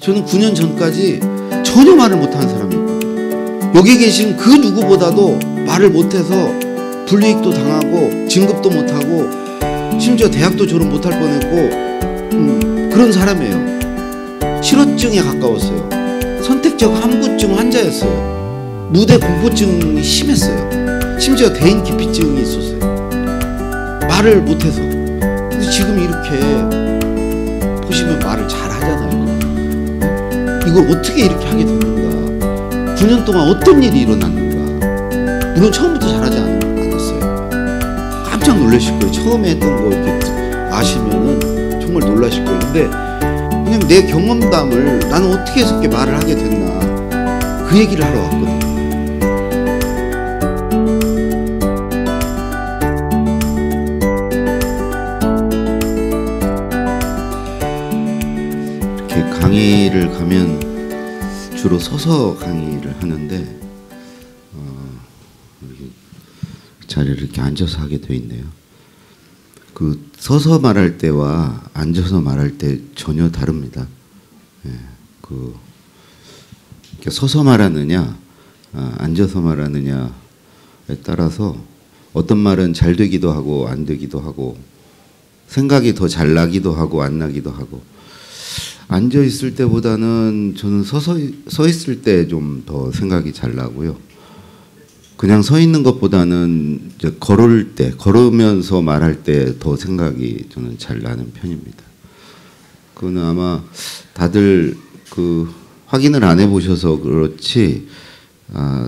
저는 9년 전까지 전혀 말을 못하는 사람이었거든요. 여기 계신 그 누구보다도 말을 못해서 불이익도 당하고 진급도 못하고 심지어 대학도 졸업 못할 뻔했고 그런 사람이에요. 실어증에 가까웠어요. 선택적 함구증 환자였어요. 무대 공포증이 심했어요. 심지어 대인 기피증이 있었어요. 말을 못해서. 근데 지금 이렇게 보시면 말을 잘 하잖아요. 이걸 어떻게 이렇게 하게 됐는가? 9년 동안 어떤 일이 일어났는가? 물론 처음부터 잘하지 않았어요. 깜짝 놀라실 거예요. 처음에 했던 거 이렇게 아시면은 정말 놀라실 거예요. 근데 그냥 내 경험담을 나는 어떻게 해서 이렇게 말을 하게 됐나, 그 얘기를 하러 왔거든요. 이렇게 강의를 가면 주로 서서 강의를 하는데 이렇게 자리를 이렇게 앉아서 하게 되어 있네요. 그 서서 말할 때와 앉아서 말할 때 전혀 다릅니다. 예, 그 서서 말하느냐, 앉아서 말하느냐에 따라서 어떤 말은 잘 되기도 하고 안 되기도 하고 생각이 더 잘 나기도 하고 안 나기도 하고. 앉아 있을 때보다는 저는 서 있을 때 좀 더 생각이 잘 나고요. 그냥 서 있는 것보다는 이제 걸을 때, 걸으면서 말할 때 더 생각이 저는 잘 나는 편입니다. 그거는 아마 다들 그 확인을 안 해보셔서 그렇지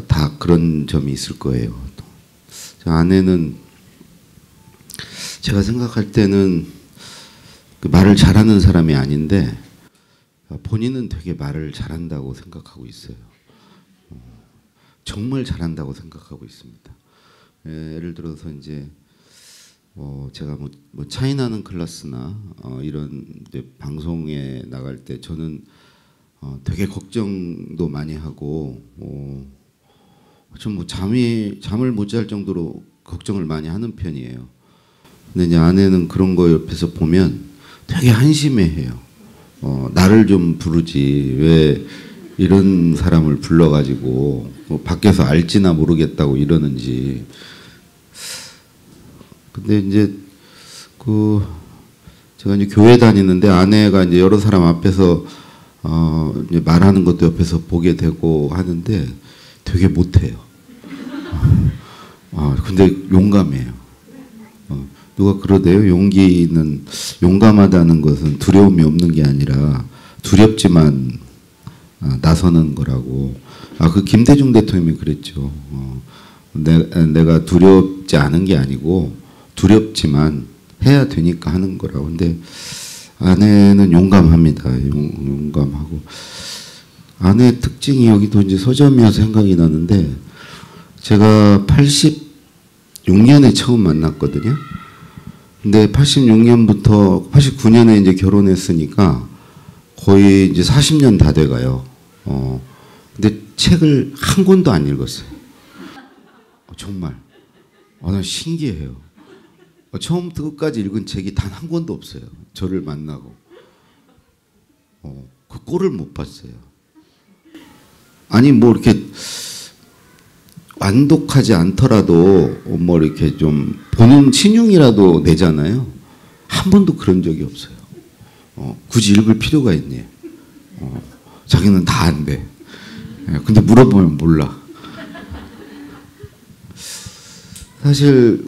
다 그런 점이 있을 거예요. 저 아내는 제가 생각할 때는 그 말을 잘하는 사람이 아닌데 본인은 되게 말을 잘한다고 생각하고 있어요. 정말 잘한다고 생각하고 있습니다. 예를 들어서 이제 제가 뭐 차이나는 클래스나 이런 이제 방송에 나갈 때 저는 되게 걱정도 많이 하고 좀 뭐 잠을 못 잘 정도로 걱정을 많이 하는 편이에요. 근데 이제 아내는 그런 거 옆에서 보면 되게 한심해해요. 나를 좀 부르지 왜 이런 사람을 불러가지고 밖에서 알지나 모르겠다고 이러는지. 근데 이제 제가 이제 교회 다니는데 아내가 이제 여러 사람 앞에서 이제 말하는 것도 옆에서 보게 되고 하는데 되게 못해요. 근데 용감해요. 누가 그러대요. 용감하다는 것은 두려움이 없는 게 아니라 두렵지만 나서는 거라고. 그 김대중 대통령이 그랬죠. 내가 두렵지 않은 게 아니고 두렵지만 해야 되니까 하는 거라고. 근데 아내는 용감합니다. 용감하고. 아내의 특징이 여기도 이제 서점이어서 생각이 나는데 제가 86년에 처음 만났거든요. 근데 86년부터 89년에 이제 결혼했으니까 거의 이제 40년 다 돼가요. 근데 책을 한 권도 안 읽었어요. 정말. 난 신기해요. 처음부터 끝까지 읽은 책이 단 한 권도 없어요. 저를 만나고. 그 꼴을 못 봤어요. 아니 뭐 이렇게 완독하지 않더라도 뭐 이렇게 좀 보는 신용이라도 내잖아요. 한 번도 그런 적이 없어요. 굳이 읽을 필요가 있니? 자기는 다 안 돼. 근데 물어보면 몰라. 사실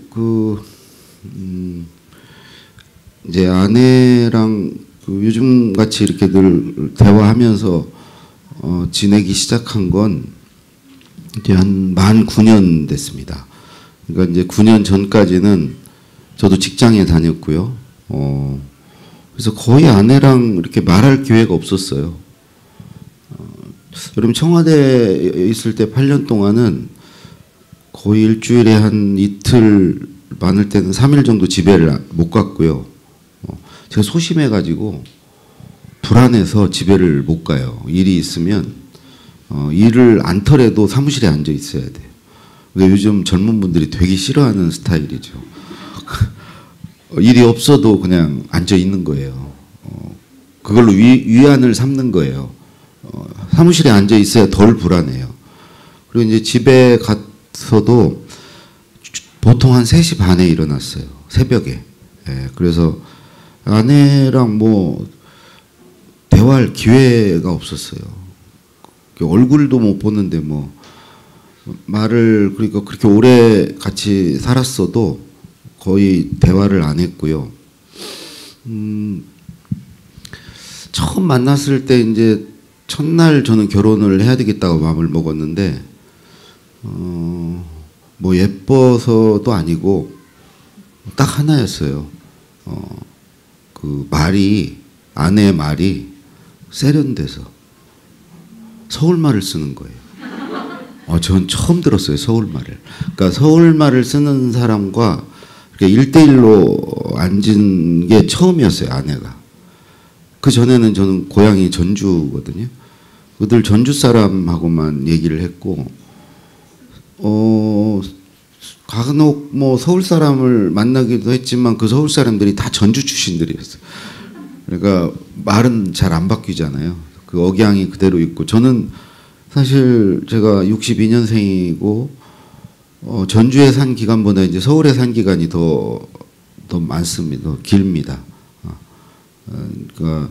이제 아내랑 요즘 같이 이렇게 늘 대화하면서 지내기 시작한 건 이제 한 만 9년 됐습니다. 그러니까 이제 9년 전까지는 저도 직장에 다녔고요. 그래서 거의 아내랑 이렇게 말할 기회가 없었어요. 여러분 청와대에 있을 때 8년 동안은 거의 일주일에 한 이틀, 많을 때는 3일 정도 집에를 못 갔고요. 제가 소심해가지고 불안해서 집에를 못 가요. 일이 있으면 일을 안 털어도 사무실에 앉아 있어야 돼요. 근데 요즘 젊은 분들이 되게 싫어하는 스타일이죠. 일이 없어도 그냥 앉아 있는 거예요. 그걸로 위안을 삼는 거예요. 사무실에 앉아 있어야 덜 불안해요. 그리고 이제 집에 가서도 보통 한 3시 반에 일어났어요. 새벽에. 예, 그래서 아내랑 뭐 대화할 기회가 없었어요. 얼굴도 못 보는데 뭐 말을, 그러니까 그렇게 오래 같이 살았어도 거의 대화를 안 했고요. 처음 만났을 때 이제 첫날 저는 결혼을 해야 되겠다고 마음을 먹었는데 뭐 예뻐서도 아니고 딱 하나였어요. 그 말이, 아내의 말이 세련돼서 서울말을 쓰는 거예요. 전 처음 들었어요, 서울말을. 그러니까 서울말을 쓰는 사람과 이렇게 1대1로 앉은 게 처음이었어요, 아내가. 그 전에는 저는 고향이 전주거든요. 그들 전주 사람하고만 얘기를 했고, 간혹 뭐 서울 사람을 만나기도 했지만 그 서울 사람들이 다 전주 출신들이었어요. 그러니까 말은 잘 안 바뀌잖아요. 그 억양이 그대로 있고, 저는 사실 제가 62년생이고 전주에 산 기간보다 이제 서울에 산 기간이 더 많습니다. 더 길입니다. 그러니까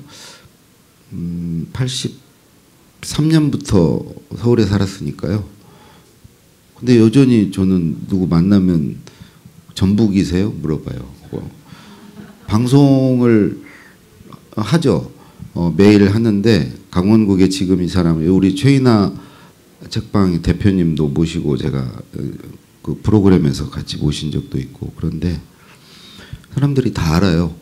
83년부터 서울에 살았으니까요. 근데 여전히 저는 누구 만나면 전북이세요? 물어봐요. 방송을 하죠. 매일 하는데 강원국의 지금 이 사람, 우리 최인아 책방 대표님도 모시고 제가 그 프로그램에서 같이 모신 적도 있고, 그런데 사람들이 다 알아요.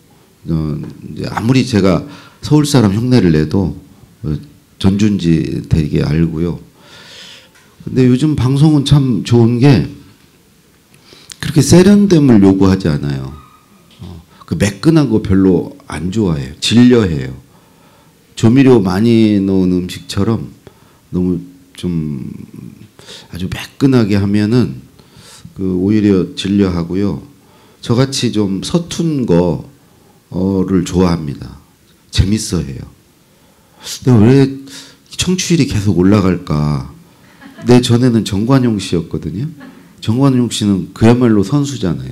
이제 아무리 제가 서울 사람 흉내를 내도 전주인지 되게 알고요. 근데 요즘 방송은 참 좋은 게 그렇게 세련됨을 요구하지 않아요. 그 매끈한 거 별로 안 좋아해요. 질려해요. 조미료 많이 넣은 음식처럼 너무 좀 아주 매끈하게 하면은 그 오히려 질려하고요. 저같이 좀 서툰 거를 좋아합니다. 재밌어해요. 근데 왜 청취율이 계속 올라갈까? 내 전에는 정관용 씨였거든요. 정관용 씨는 그야말로 선수잖아요.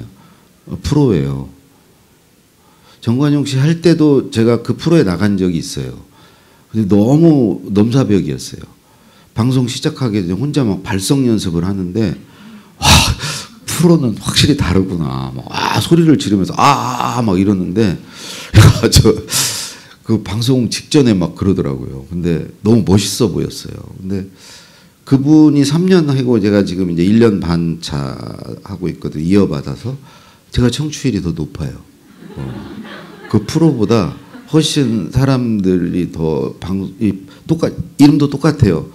프로예요. 정관용 씨 할 때도 제가 그 프로에 나간 적이 있어요. 근데 너무 넘사벽이었어요. 방송 시작하기 전에 혼자 막 발성 연습을 하는데, 와, 프로는 확실히 다르구나. 막, 소리를 지르면서 막 이러는데, 그 방송 직전에 막 그러더라고요. 근데 너무 멋있어 보였어요. 근데 그분이 3년 하고 제가 지금 이제 1년 반 차 하고 있거든요. 이어받아서 제가 청취율이 더 높아요. 그 프로보다 훨씬 사람들이 더 이름도 똑같아요.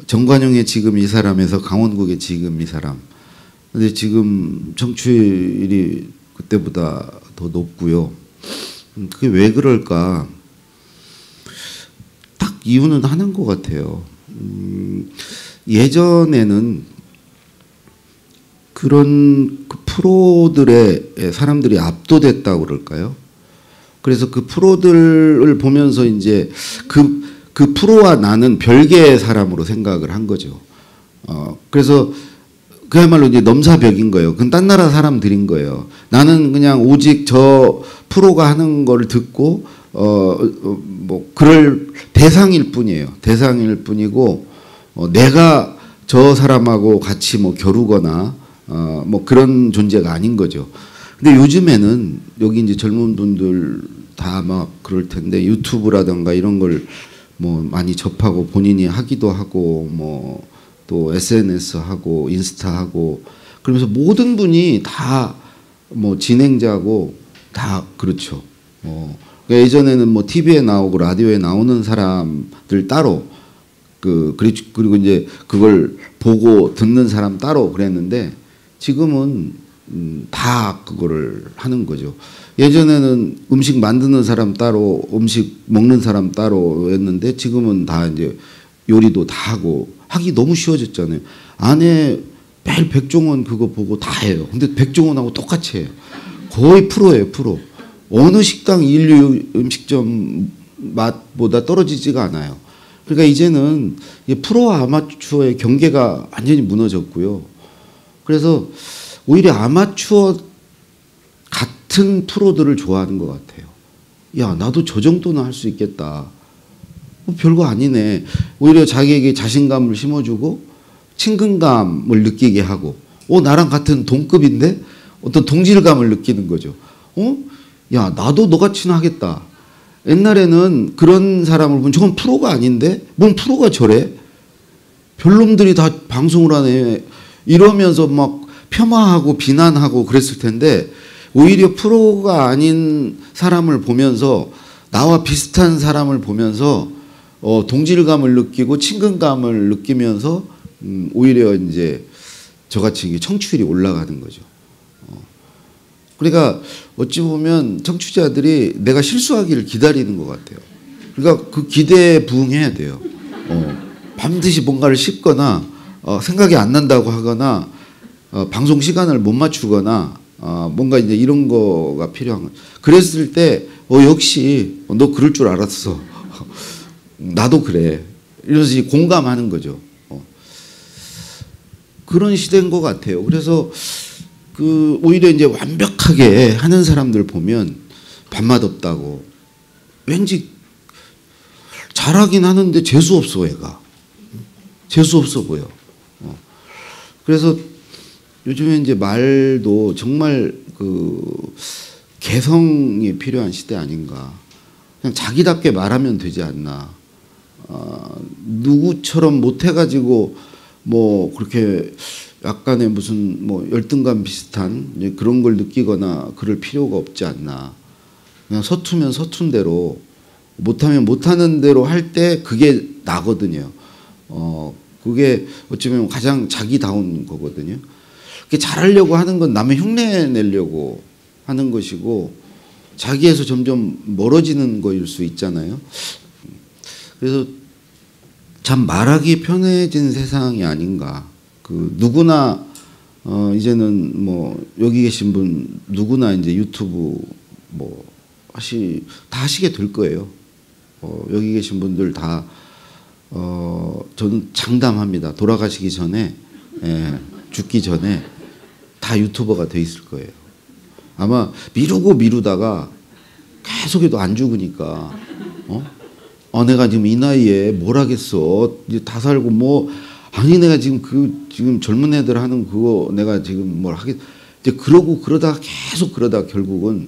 정관용의 지금 이 사람에서 강원국의 지금 이 사람. 근데 지금 청취율이 그때보다 더 높고요. 그게 왜 그럴까? 딱 이유는 하나인 것 같아요. 예전에는 그런 그 프로들의 사람들이 압도됐다고 그럴까요? 그래서 그 프로들을 보면서 이제 그 프로와 나는 별개의 사람으로 생각을 한 거죠. 그래서 그야말로 이제 넘사벽인 거예요. 그건 딴 나라 사람들인 거예요. 나는 그냥 오직 저 프로가 하는 걸 듣고 뭐 그럴 대상일 뿐이에요. 대상일 뿐이고 내가 저 사람하고 같이 뭐 겨루거나 뭐 그런 존재가 아닌 거죠. 근데 요즘에는 여기 이제 젊은 분들 다 막 그럴 텐데 유튜브라든가 이런 걸 뭐 많이 접하고 본인이 하기도 하고 뭐 또 SNS 하고 인스타 하고 그러면서 모든 분이 다 뭐 진행자고 다 그렇죠. 그러니까 예전에는 뭐 TV에 나오고 라디오에 나오는 사람들 따로 그리고 이제 그걸 보고 듣는 사람 따로 그랬는데 지금은 다 그거를 하는 거죠. 예전에는 음식 만드는 사람 따로 음식 먹는 사람 따로였는데 지금은 다 이제 요리도 다 하고 하기 너무 쉬워졌잖아요. 안에 매일 백종원 그거 보고 다 해요. 근데 백종원하고 똑같이 해요. 거의 프로예요, 프로. 어느 식당 인류 음식점 맛보다 떨어지지가 않아요. 그러니까 이제는 프로와 아마추어의 경계가 완전히 무너졌고요. 그래서 오히려 아마추어 같은 프로들을 좋아하는 것 같아요. 야, 나도 저 정도는 할 수 있겠다. 별거 아니네. 오히려 자기에게 자신감을 심어주고 친근감을 느끼게 하고, 나랑 같은 동급인데 어떤 동질감을 느끼는 거죠. 야, 나도 너같이는 하겠다. 옛날에는 그런 사람을 보면 저건 프로가 아닌데? 뭔 프로가 저래? 별놈들이 다 방송을 하네. 이러면서 막 폄하하고 비난하고 그랬을 텐데, 오히려 프로가 아닌 사람을 보면서, 나와 비슷한 사람을 보면서 동질감을 느끼고 친근감을 느끼면서 오히려 이제 저같이 청취율이 올라가는 거죠. 그러니까 어찌 보면 청취자들이 내가 실수하기를 기다리는 것 같아요. 그러니까 그 기대에 부응해야 돼요. 반드시 뭔가를 씹거나 생각이 안 난다고 하거나 방송 시간을 못 맞추거나 뭔가 이제 이런 거가 필요한 거예요. 그랬을 때 역시 너 그럴 줄 알았어. 나도 그래. 이러면서 공감하는 거죠. 그런 시대인 것 같아요. 그래서 오히려 이제 완벽하게 하는 사람들 보면 밥맛 없다고. 왠지 잘하긴 하는데 재수 없어, 얘가. 재수 없어 보여. 그래서 요즘에 이제 말도 정말 개성이 필요한 시대 아닌가. 그냥 자기답게 말하면 되지 않나. 누구처럼 못해가지고 뭐 그렇게 약간의 무슨 뭐 열등감 비슷한 그런 걸 느끼거나 그럴 필요가 없지 않나. 그냥 서투면 서툰 대로, 못하면 못하는 대로 할 때 그게 나거든요. 그게 어쩌면 가장 자기다운 거거든요. 그게 잘하려고 하는 건 남의 흉내 내려고 하는 것이고 자기에서 점점 멀어지는 거일 수 있잖아요. 그래서 참 말하기 편해진 세상이 아닌가. 누구나 이제는 뭐 여기 계신 분 누구나 이제 유튜브 뭐 다 하시게 될 거예요. 여기 계신 분들 다 저는 장담합니다. 돌아가시기 전에, 죽기 전에 다 유튜버가 돼 있을 거예요. 아마 미루다가 계속 해도 안 죽으니까, 내가 지금 이 나이에 뭘 하겠어. 이제 다 살고 뭐, 아니, 내가 지금 젊은 애들 하는 그거 내가 지금 뭘 하겠, 이제 그러다가 계속 그러다가 결국은,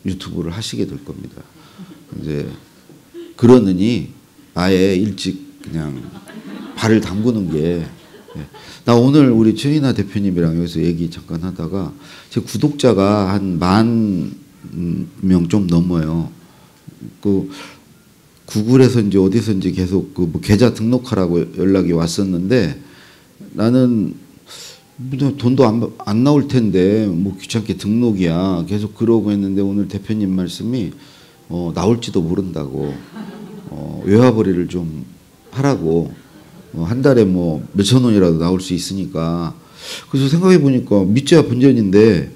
유튜브를 하시게 될 겁니다. 이제, 그러느니 아예 일찍 그냥 발을 담그는 게, 나 오늘 우리 최인하 대표님이랑 여기서 얘기 잠깐 하다가 제 구독자가 한 10,000명 좀 넘어요. 구글에서 이제 어디서 이제 계속 뭐 계좌 등록하라고 연락이 왔었는데 나는 돈도 안 나올 텐데 뭐 귀찮게 등록이야. 계속 그러고 했는데 오늘 대표님 말씀이 나올지도 모른다고 외화벌이를 좀 하라고 한 달에 뭐 몇천 원이라도 나올 수 있으니까 그래서 생각해 보니까 믿져야 본전인데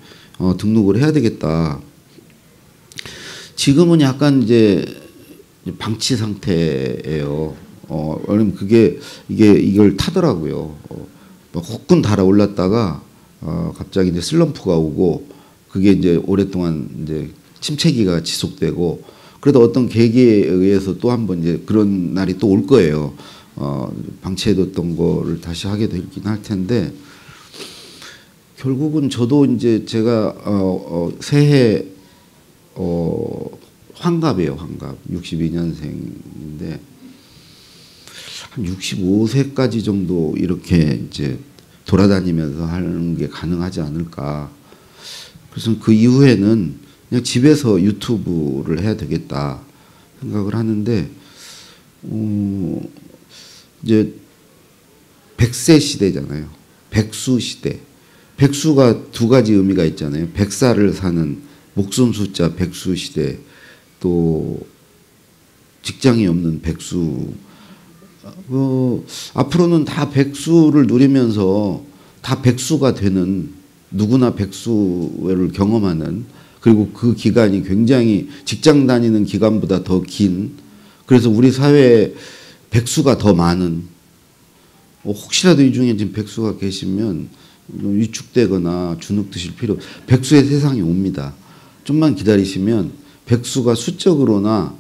등록을 해야 되겠다. 지금은 약간 이제 방치 상태예요. 왜냐면 이걸 타더라고요. 혹군 달아올랐다가 갑자기 이제 슬럼프가 오고 그게 이제 오랫동안 이제 침체기가 지속되고 그래도 어떤 계기에 의해서 또 한번 이제 그런 날이 또 올 거예요. 방치해뒀던 거를 다시 하게 되긴 할 텐데 결국은 저도 이제 제가 새해 환갑이에요. 환갑 62년생인데 한 65세까지 정도 이렇게 이제 돌아다니면서 하는 게 가능하지 않을까. 그래서 그 이후에는 그냥 집에서 유튜브를 해야 되겠다 생각을 하는데 이제 100세 시대잖아요. 백수 시대. 백수가 두 가지 의미가 있잖아요. 100살을 사는 목숨 숫자 백수 시대, 또 직장이 없는 백수. 앞으로는 다 백수를 누리면서 다 백수가 되는, 누구나 백수를 경험하는 그리고 그 기간이 굉장히 직장 다니는 기간보다 더 긴, 그래서 우리 사회에 백수가 더 많은, 혹시라도 이 중에 지금 백수가 계시면 위축되거나 주눅 드실 필요, 백수의 세상이 옵니다. 좀만 기다리시면 백수가 수적으로나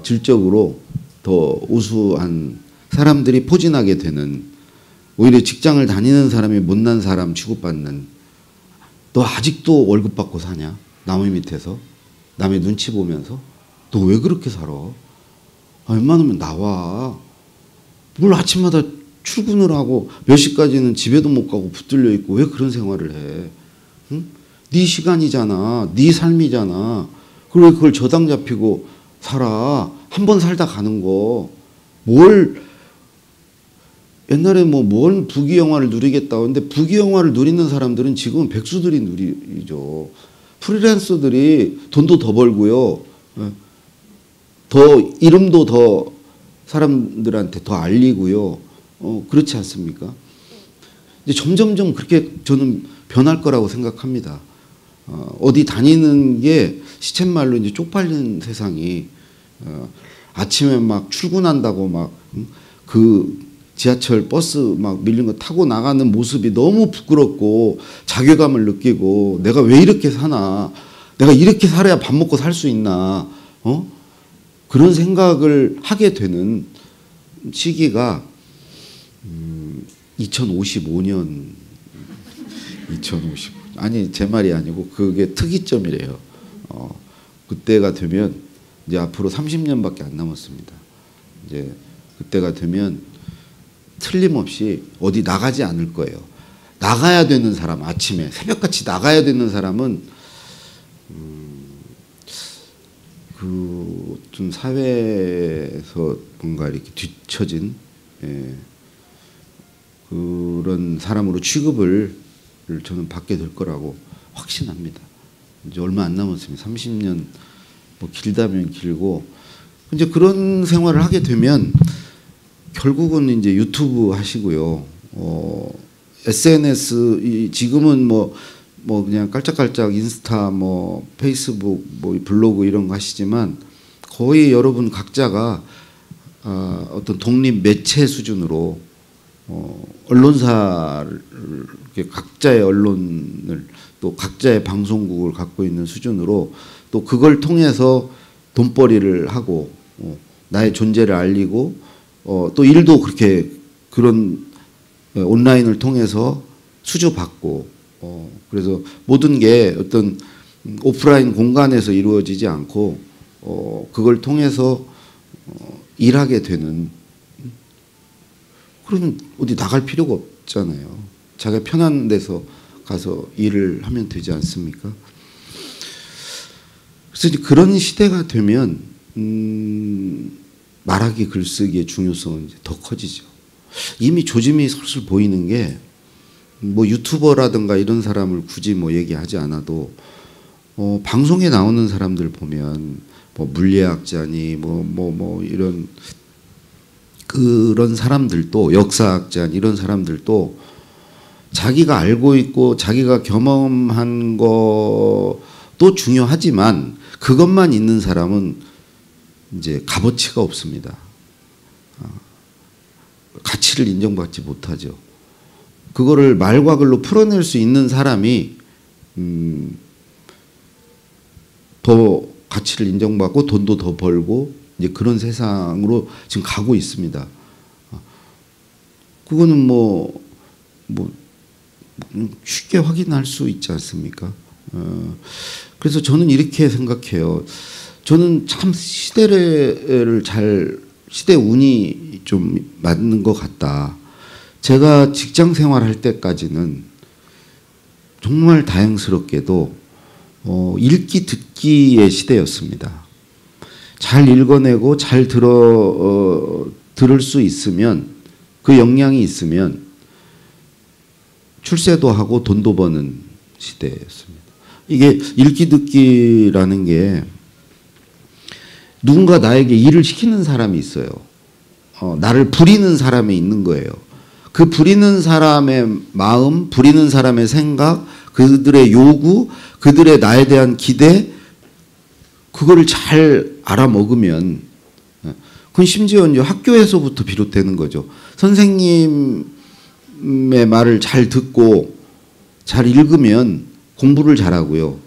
질적으로 더 우수한 사람들이 포진하게 되는, 오히려 직장을 다니는 사람이 못난 사람 취급받는, 너 아직도 월급 받고 사냐? 남의 밑에서? 남의 눈치 보면서? 너 왜 그렇게 살아? 웬만하면 나와. 뭘 아침마다 출근을 하고 몇 시까지는 집에도 못 가고 붙들려 있고 왜 그런 생활을 해? 응? 네 시간이잖아. 네 삶이잖아. 그리고 그걸 저당 잡히고 살아. 한 번 살다 가는 거. 뭘 옛날에 뭘 부귀영화를 누리겠다. 근데 부귀영화를 누리는 사람들은 지금은 백수들이 누리죠. 프리랜서들이 돈도 더 벌고요. 더 이름도 더 사람들한테 더 알리고요. 그렇지 않습니까? 이제 점점점 그렇게 저는 변할 거라고 생각합니다. 어디 다니는 게 시쳇말로 이제 쪽팔리는 세상이, 아침에 막 출근한다고 막 그 지하철 버스 막 밀린 거 타고 나가는 모습이 너무 부끄럽고 자괴감을 느끼고, 내가 왜 이렇게 사나, 내가 이렇게 살아야 밥 먹고 살 수 있나, 그런 생각을 하게 되는 시기가 2055년 아니 제 말이 아니고 그게 특이점이래요. 그때가 되면 이제 앞으로 30년밖에 안 남았습니다. 이제 그때가 되면 틀림없이 어디 나가지 않을 거예요. 나가야 되는 사람, 아침에 새벽같이 나가야 되는 사람은 좀 사회에서 뭔가 이렇게 뒤처진, 그런 사람으로 취급을 저는 받게 될 거라고 확신합니다. 이제 얼마 안 남았습니다. 30년, 길다면 길고, 이제 그런 생활을 하게 되면 결국은 이제 유튜브 하시고요. SNS, 지금은 그냥 깔짝깔짝 인스타, 페이스북, 블로그 이런 거 하시지만 거의 여러분 각자가 어떤 독립 매체 수준으로 언론사를, 각자의 언론을, 또 각자의 방송국을 갖고 있는 수준으로, 또 그걸 통해서 돈벌이를 하고 나의 존재를 알리고, 또 일도 그렇게 그런 온라인을 통해서 수주받고, 그래서 모든 게 어떤 오프라인 공간에서 이루어지지 않고 그걸 통해서 일하게 되는, 그러면 어디 나갈 필요가 없잖아요. 자기가 편한 데서 가서 일을 하면 되지 않습니까? 그래서 이제 그런 시대가 되면 말하기 글쓰기의 중요성은 이제 더 커지죠. 이미 조짐이 슬슬 보이는 게, 유튜버라든가 이런 사람을 굳이 얘기하지 않아도 방송에 나오는 사람들 보면 물리학자니 이런 그런 사람들도, 역사학자 이런 사람들도 자기가 알고 있고 자기가 경험한 것도 중요하지만 그것만 있는 사람은 이제 값어치가 없습니다. 가치를 인정받지 못하죠. 그거를 말과 글로 풀어낼 수 있는 사람이 더 가치를 인정받고 돈도 더 벌고 이제 그런 세상으로 지금 가고 있습니다. 그거는 쉽게 확인할 수 있지 않습니까? 그래서 저는 이렇게 생각해요. 저는 참 시대 운이 좀 맞는 것 같다. 제가 직장 생활할 때까지는 정말 다행스럽게도 읽기 듣기의 시대였습니다. 잘 읽어내고 잘 들을 수 있으면, 그 역량이 있으면 출세도 하고 돈도 버는 시대였습니다. 이게 읽기 듣기라는 게 누군가 나에게 일을 시키는 사람이 있어요. 나를 부리는 사람이 있는 거예요. 그 부리는 사람의 마음, 부리는 사람의 생각, 그들의 요구, 그들의 나에 대한 기대, 그거를 잘 알아먹으면, 그건 심지어 이제 학교에서부터 비롯되는 거죠. 선생님의 말을 잘 듣고 잘 읽으면 공부를 잘하고요.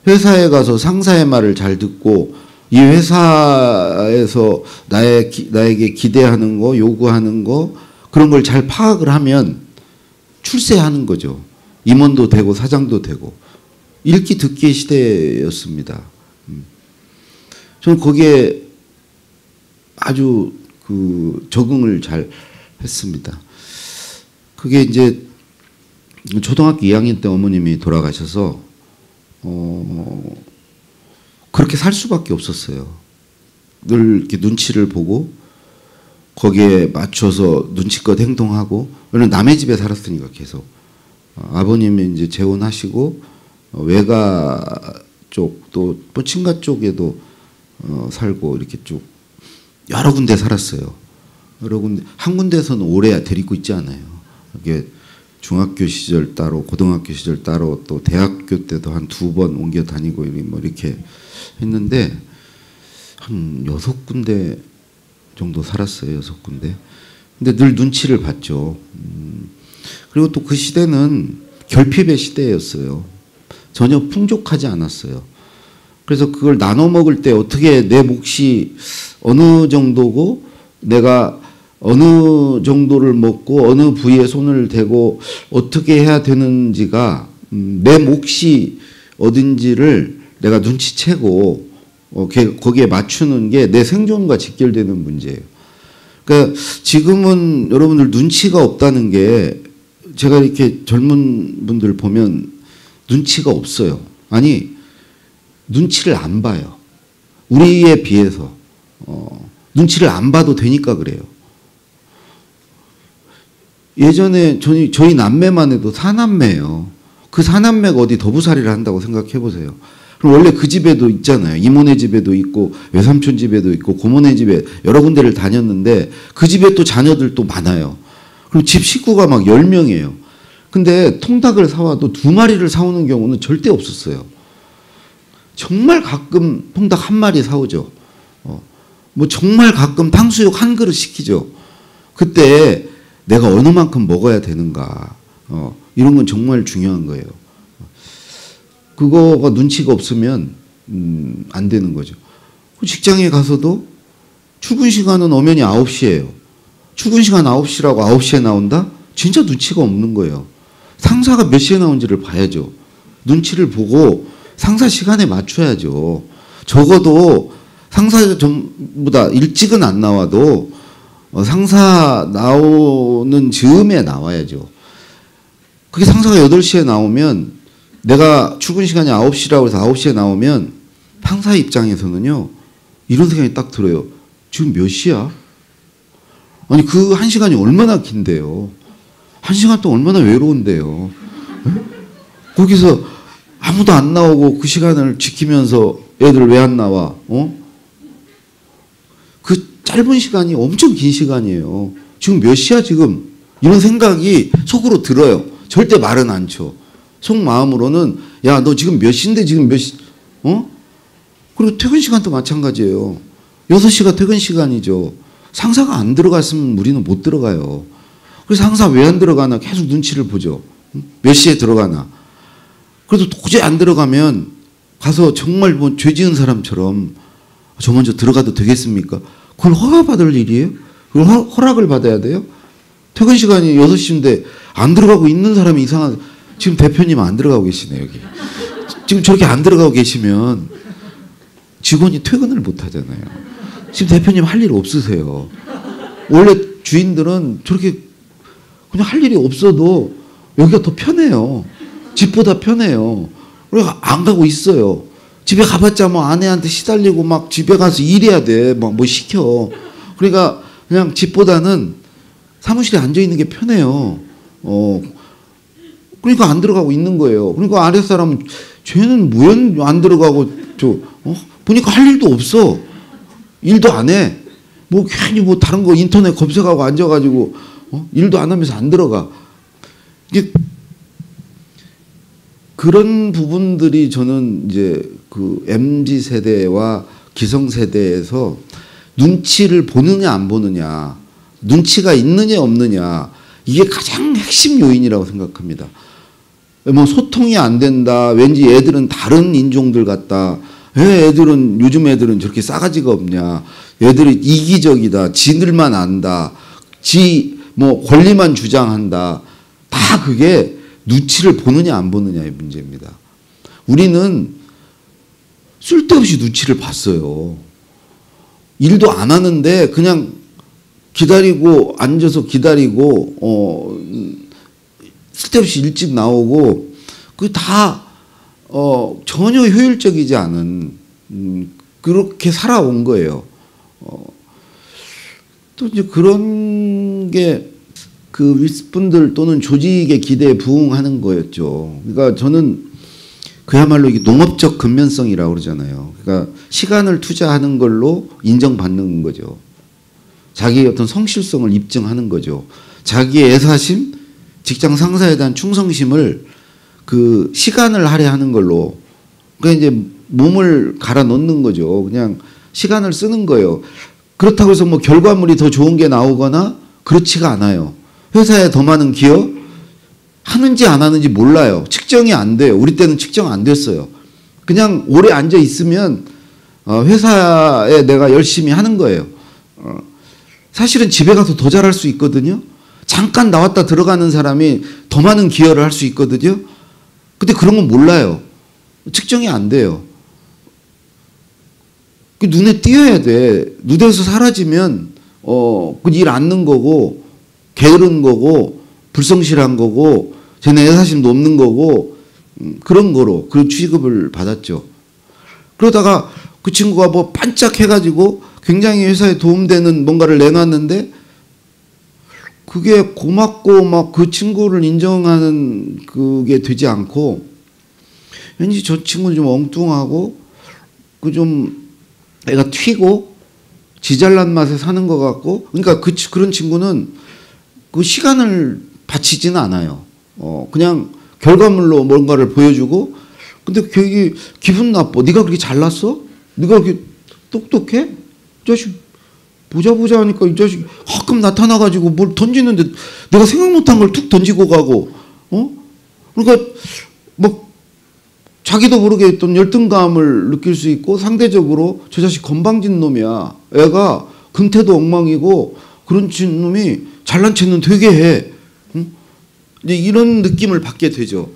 회사에 가서 상사의 말을 잘 듣고 이 회사에서 나에게 기대하는 거, 요구하는 거, 그런 걸 잘 파악을 하면 출세하는 거죠. 임원도 되고 사장도 되고. 읽기 듣기의 시대였습니다. 저는 거기에 아주 적응을 잘 했습니다. 그게 이제 초등학교 2학년 때 어머님이 돌아가셔서 그렇게 살 수밖에 없었어요. 늘 이렇게 눈치를 보고 거기에 맞춰서 눈치껏 행동하고. 저는 남의 집에 살았으니까 계속. 아버님이 이제 재혼하시고 외가 쪽 또 친가 쪽에도 살고 이렇게 쭉 여러 군데 살았어요. 여러 군데. 한 군데에서는 오래 데리고 있지 않아요. 이게 중학교 시절 따로, 고등학교 시절 따로, 또 대학교 때도 한 2번 옮겨 다니고 뭐 이렇게 했는데 한 6군데 정도 살았어요. 6군데. 근데 늘 눈치를 봤죠. 그리고 또 그 시대는 결핍의 시대였어요. 전혀 풍족하지 않았어요. 그래서 그걸 나눠 먹을 때 어떻게 내 몫이 어느 정도고 내가 어느 정도를 먹고 어느 부위에 손을 대고 어떻게 해야 되는지가 내 몫이 어딘지를 내가 눈치채고 거기에 맞추는 게 내 생존과 직결되는 문제예요. 그러니까 지금은 여러분들 눈치가 없다는 게, 제가 이렇게 젊은 분들 보면 눈치가 없어요. 아니, 눈치를 안 봐요. 우리에 비해서. 눈치를 안 봐도 되니까 그래요. 예전에 저희 남매만 해도 4남매예요. 그 4남매가 어디 더부살이를 한다고 생각해 보세요. 그럼 원래 그 집에도 있잖아요. 이모네 집에도 있고 외삼촌 집에도 있고 고모네 집에 여러 군데를 다녔는데 그 집에 또 자녀들도 많아요. 그럼 집 식구가 막 10명이에요. 근데 통닭을 사와도 2마리를 사오는 경우는 절대 없었어요. 정말 가끔 통닭 1마리 사오죠. 뭐 정말 가끔 탕수육 1그릇 시키죠. 그때 내가 어느 만큼 먹어야 되는가, 이런 건 정말 중요한 거예요. 그거가 눈치가 없으면 안 되는 거죠. 직장에 가서도 출근 시간은 엄연히 9시예요. 출근 시간 9시라고 9시에 나온다? 진짜 눈치가 없는 거예요. 상사가 몇 시에 나온지를 봐야죠. 눈치를 보고 상사 시간에 맞춰야죠. 적어도 상사 전보다 일찍은 안 나와도 상사 나오는 즈음에 나와야죠. 그게 상사가 8시에 나오면, 내가 출근 시간이 9시라고 해서 9시에 나오면 상사 입장에서는요, 이런 생각이 딱 들어요. 지금 몇 시야? 아니, 그 1시간이 얼마나 긴데요. 1시간 동안 얼마나 외로운데요. 거기서 아무도 안 나오고 그 시간을 지키면서 애들 왜 안 나와? 그 짧은 시간이 엄청 긴 시간이에요. 지금 몇 시야 지금? 이런 생각이 속으로 들어요. 절대 말은 않죠. 속마음으로는 야, 너 지금 몇 시인데 지금 몇 시? 그리고 퇴근 시간도 마찬가지예요. 6시가 퇴근 시간이죠. 상사가 안 들어갔으면 우리는 못 들어가요. 그래서 상사 왜 안 들어가나 계속 눈치를 보죠. 몇 시에 들어가나. 그래도 도저히 안 들어가면 가서 정말 뭐 죄 지은 사람처럼 저 먼저 들어가도 되겠습니까? 그걸 허가받을 일이에요? 그걸 허락을 받아야 돼요? 퇴근 시간이 6시인데 안 들어가고 있는 사람이 이상한, 지금 대표님 안 들어가고 계시네요, 여기. 지금 저렇게 안 들어가고 계시면 직원이 퇴근을 못 하잖아요. 지금 대표님 할 일 없으세요. 원래 주인들은 저렇게 그냥 할 일이 없어도 여기가 더 편해요. 집보다 편해요. 그래서 안 가고 있어요. 집에 가봤자 뭐 아내한테 시달리고 막 집에 가서 일해야 돼. 막 뭐 시켜. 그러니까 그냥 집보다는 사무실에 앉아 있는 게 편해요. 그러니까 안 들어가고 있는 거예요. 그러니까 아랫사람은 쟤는 왜 안 들어가고 보니까 할 일도 없어. 일도 안 해. 뭐 괜히 뭐 다른 거 인터넷 검색하고 앉아가지고 일도 안 하면서 안 들어가. 이게 그런 부분들이 저는 이제 그 MZ 세대와 기성 세대에서 눈치를 보느냐 안 보느냐, 눈치가 있느냐 없느냐, 이게 가장 핵심 요인이라고 생각합니다. 뭐 소통이 안 된다, 왠지 애들은 다른 인종들 같다, 왜 애들은 요즘 애들은 저렇게 싸가지가 없냐, 애들이 이기적이다, 지들만 안다, 지 뭐 권리만 주장한다, 다 그게 눈치를 보느냐 안 보느냐의 문제입니다. 우리는 쓸데없이 눈치를 봤어요. 일도 안 하는데 그냥 기다리고 앉아서 기다리고 쓸데없이 일찍 나오고 그 다 전혀 효율적이지 않은 그렇게 살아온 거예요. 또 이제 그런 게 그 윗분들 또는 조직의 기대에 부응하는 거였죠. 그러니까 저는 그야말로 이게 농업적 근면성이라고 그러잖아요. 그러니까 시간을 투자하는 걸로 인정받는 거죠. 자기의 어떤 성실성을 입증하는 거죠. 자기의 애사심, 직장 상사에 대한 충성심을 그 시간을 할애하는 걸로, 그러니까 이제 몸을 갈아 넣는 거죠. 그냥 시간을 쓰는 거예요. 그렇다고 해서 뭐 결과물이 더 좋은 게 나오거나 그렇지가 않아요. 회사에 더 많은 기여 하는지 안 하는지 몰라요. 측정이 안 돼요. 우리 때는 측정 안 됐어요. 그냥 오래 앉아 있으면 회사에 내가 열심히 하는 거예요. 사실은 집에 가서 더 잘할 수 있거든요. 잠깐 나왔다 들어가는 사람이 더 많은 기여를 할 수 있거든요. 근데 그런 건 몰라요. 측정이 안 돼요. 그 눈에 띄어야 돼. 눈에서 사라지면 그 일 않는 거고, 게으른 거고, 불성실한 거고, 쟤네 애사심도 없는 거고, 그런 거로 그 취급을 받았죠. 그러다가 그 친구가 뭐 반짝해가지고 굉장히 회사에 도움되는 뭔가를 내놨는데 그게 고맙고 막 그 친구를 인정하는 그게 되지 않고, 왠지 저 친구는 좀 엉뚱하고 그 좀 애가 튀고 지 잘난 맛에 사는 것 같고, 그러니까 그런 친구는 그 시간을 바치지는 않아요. 그냥 결과물로 뭔가를 보여주고, 근데 걔 기분 나빠. 네가 그렇게 잘났어? 네가 그렇게 똑똑해? 이 자식 보자 하니까 이 자식 가끔 나타나가지고 뭘 던지는데 내가 생각 못한 걸 툭 던지고 가고, 그러니까 뭐 자기도 모르게 어떤 열등감을 느낄 수 있고, 상대적으로 저 자식 건방진 놈이야. 애가 근태도 엉망이고 그런 놈이 잘난 체는 되게 해. 이제 이런 느낌을 받게 되죠.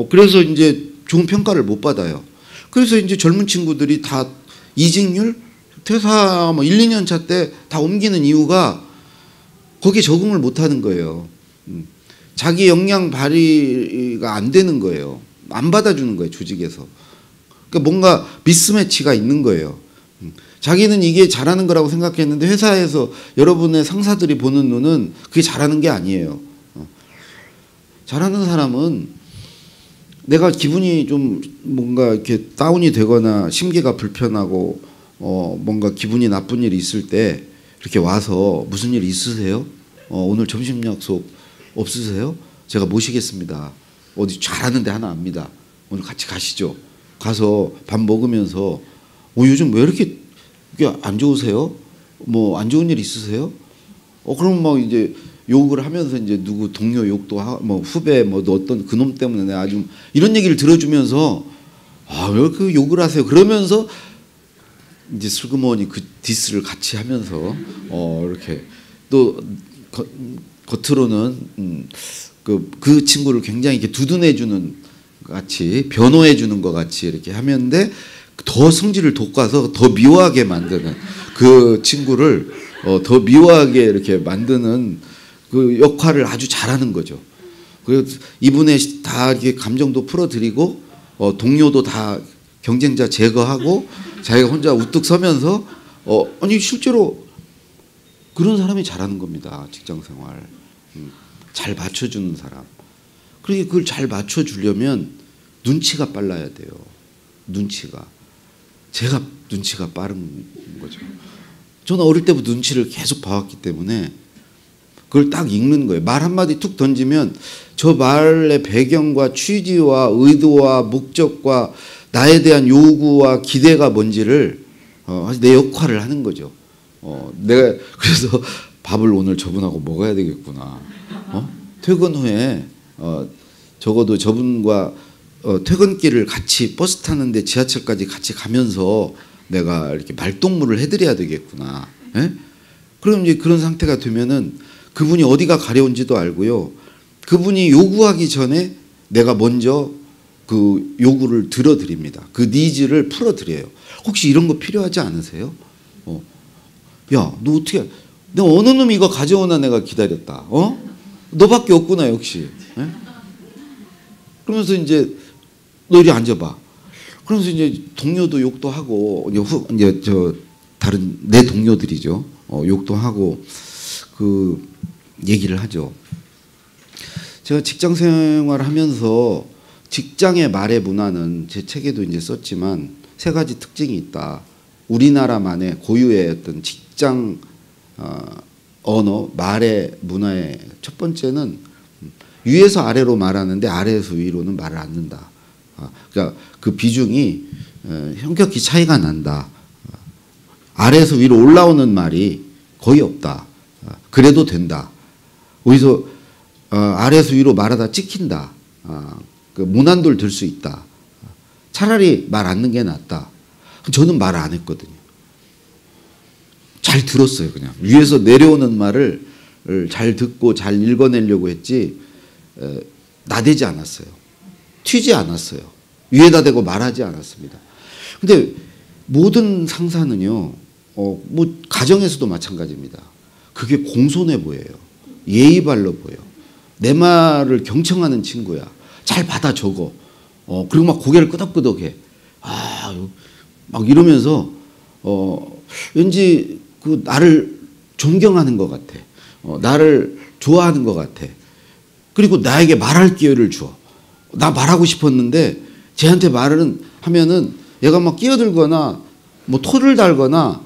그래서 이제 좋은 평가를 못 받아요. 그래서 이제 젊은 친구들이 다 이직률, 퇴사 뭐 1, 2년 차 때 다 옮기는 이유가 거기에 적응을 못 하는 거예요. 자기 역량 발휘가 안 되는 거예요. 안 받아주는 거예요, 조직에서. 그러니까 뭔가 미스매치가 있는 거예요. 자기는 이게 잘하는 거라고 생각했는데 회사에서 여러분의 상사들이 보는 눈은 그게 잘하는 게 아니에요. 잘하는 사람은 내가 기분이 좀 뭔가 이렇게 다운이 되거나 심기가 불편하고 뭔가 기분이 나쁜 일이 있을 때 이렇게 와서 무슨 일 있으세요? 오늘 점심 약속 없으세요? 제가 모시겠습니다. 어디 잘하는 데 하나 압니다. 오늘 같이 가시죠. 가서 밥 먹으면서 요즘 왜 이렇게 안 좋으세요? 뭐 안 좋은 일 있으세요? 그럼 막 이제 욕을 하면서 이제 누구 동료 욕도 뭐 후배 뭐 어떤 그놈 때문에 내가 아주 이런 얘기를 들어주면서 왜 그 욕을 하세요? 그러면서 이제 슬그머니 그 디스를 같이 하면서 이렇게 또 겉으로는 그 친구를 굉장히 이렇게 두둔해주는 같이 변호해주는 것 같이 이렇게 하면데 더 성질을 돋궈서 더 미워하게 만드는 그 친구를 더 미워하게 이렇게 만드는 그 역할을 아주 잘하는 거죠. 그래서 이분의 다 이렇게 감정도 풀어드리고 동료도 다 경쟁자 제거하고 자기가 혼자 우뚝 서면서 아니 실제로 그런 사람이 잘하는 겁니다. 직장생활 잘 맞춰주는 사람. 그러니까 그걸 잘 맞춰주려면 눈치가 빨라야 돼요. 눈치가. 제가 눈치가 빠른 거죠. 저는 어릴 때부터 눈치를 계속 봐왔기 때문에 그걸 딱 읽는 거예요. 말 한마디 툭 던지면 저 말의 배경과 취지와 의도와 목적과 나에 대한 요구와 기대가 뭔지를 내 역할을 하는 거죠. 내가 그래서 밥을 오늘 저분하고 먹어야 되겠구나. 퇴근 후에 적어도 저분과 퇴근길을 같이 버스 타는데 지하철까지 같이 가면서 내가 이렇게 말동무를 해드려야 되겠구나. 예? 그럼 이제 그런 상태가 되면은 그분이 어디가 가려운지도 알고요. 그분이 요구하기 전에 내가 먼저 그 요구를 들어드립니다. 그 니즈를 풀어드려요. 혹시 이런 거 필요하지 않으세요? 야, 너 어떻게, 내가 어느 놈이 이거 가져오나 내가 기다렸다. 너밖에 없구나, 역시. 예? 그러면서 이제 너 이리 앉아봐. 그러면서 이제 동료도 욕도 하고, 이제 다른 내 동료들이죠. 욕도 하고, 그 얘기를 하죠. 제가 직장 생활을 하면서 직장의 말의 문화는 제 책에도 이제 썼지만 세 가지 특징이 있다. 우리나라만의 고유의 어떤 직장 언어, 말의 문화의 첫 번째는 위에서 아래로 말하는데 아래에서 위로는 말을 안 는다. 그러니까 그 비중이 현격히 차이가 난다. 아래에서 위로 올라오는 말이 거의 없다. 그래도 된다. 어디서 아래에서 위로 말하다 찍힌다. 그 모난돌 들 수 있다. 차라리 말 안 넣는 게 낫다. 저는 말을 안 했거든요. 잘 들었어요. 그냥 위에서 내려오는 말을 잘 듣고 잘 읽어내려고 했지 나대지 않았어요. 튀지 않았어요. 위에다 대고 말하지 않았습니다. 근데 모든 상사는요. 뭐 가정에서도 마찬가지입니다. 그게 공손해 보여요. 예의 발로 보여. 내 말을 경청하는 친구야. 잘 받아 적어. 그리고 막 고개를 끄덕끄덕해. 막 이러면서 왠지 그 나를 존경하는 것 같아. 나를 좋아하는 것 같아. 그리고 나에게 말할 기회를 줘. 나 말하고 싶었는데 쟤한테 말을 하면은 얘가 막 끼어들거나 뭐 토를 달거나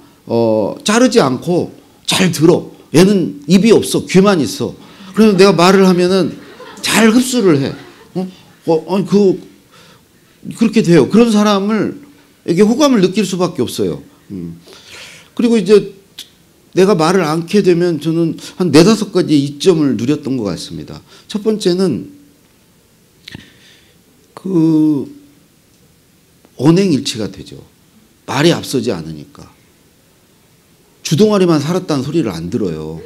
자르지 않고 잘 들어. 얘는 입이 없어. 귀만 있어. 그래서 내가 말을 하면은 잘 흡수를 해. 그렇게 돼요. 그런 사람을 에게 호감을 느낄 수밖에 없어요. 그리고 이제 내가 말을 않게 되면 저는 한 4-5가지 이점을 누렸던 것 같습니다. 첫 번째는 그 언행일치가 되죠. 말이 앞서지 않으니까. 주동아리만 살았다는 소리를 안 들어요.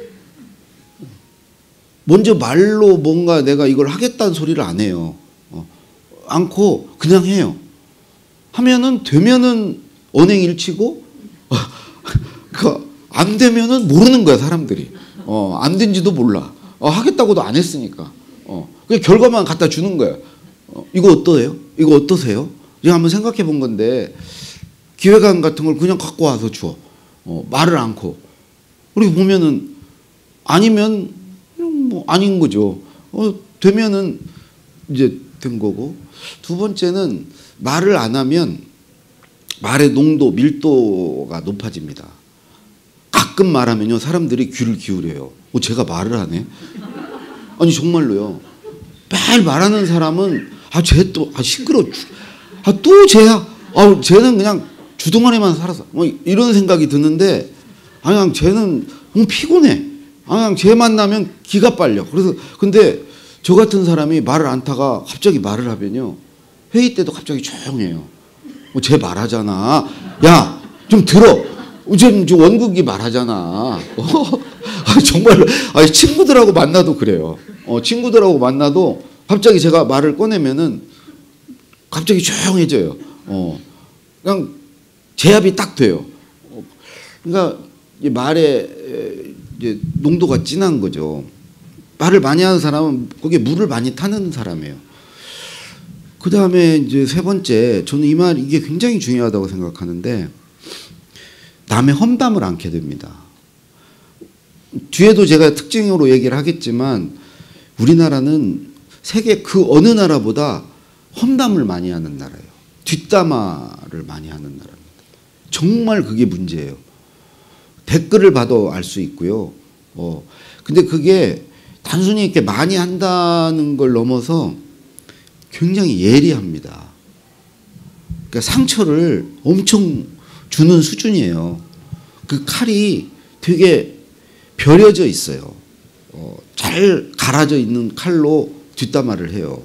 먼저 말로 뭔가 내가 이걸 하겠다는 소리를 안 해요. 않고 그냥 해요. 하면은 되면은 언행일치고 안 되면은 모르는 거야 사람들이. 안 된지도 몰라. 하겠다고도 안 했으니까. 그냥 결과만 갖다 주는 거야. 이거 어떠세요? 이거 어떠세요? 제가 한번 생각해 본 건데 기획안 같은 걸 그냥 갖고 와서 줘. 말을 않고. 그리고 보면은 아니면 뭐 아닌 거죠. 되면은 이제 된 거고. 두 번째는 말을 안 하면 말의 농도, 밀도가 높아집니다. 가끔 말하면요 사람들이 귀를 기울여요. 제가 말을 하네. 아니 정말로요. 매일 말하는 사람은 쟤 또 시끄러워. 또 쟤야. 쟤는 그냥 주동아리만 살아서 뭐 이런 생각이 드는데 그냥 쟤는 너무 피곤해. 그냥 쟤 만나면 기가 빨려. 그래서 근데 저 같은 사람이 말을 않다가 갑자기 말을 하면요 회의 때도 갑자기 조용해요. 쟤 말하잖아. 야, 좀 들어. 쟤 원국이 말하잖아. 정말로 친구들하고 만나도 그래요. 친구들하고 만나도 갑자기 제가 말을 꺼내면은 갑자기 조용해져요. 그냥 제압이 딱 돼요. 그러니까 말의 이제 농도가 진한 거죠. 말을 많이 하는 사람은 거기에 물을 많이 타는 사람이에요. 그 다음에 이제 세 번째, 저는 이게 굉장히 중요하다고 생각하는데 남의 험담을 않게 됩니다. 뒤에도 제가 특징으로 얘기를 하겠지만 우리나라는 세계 그 어느 나라보다 험담을 많이 하는 나라예요. 뒷담화를 많이 하는 나라입니다. 정말 그게 문제예요. 댓글을 봐도 알 수 있고요. 근데 그게 단순히 이렇게 많이 한다는 걸 넘어서 굉장히 예리합니다. 그러니까 상처를 엄청 주는 수준이에요. 그 칼이 되게 벼려져 있어요. 잘 갈아져 있는 칼로 뒷담화를 해요.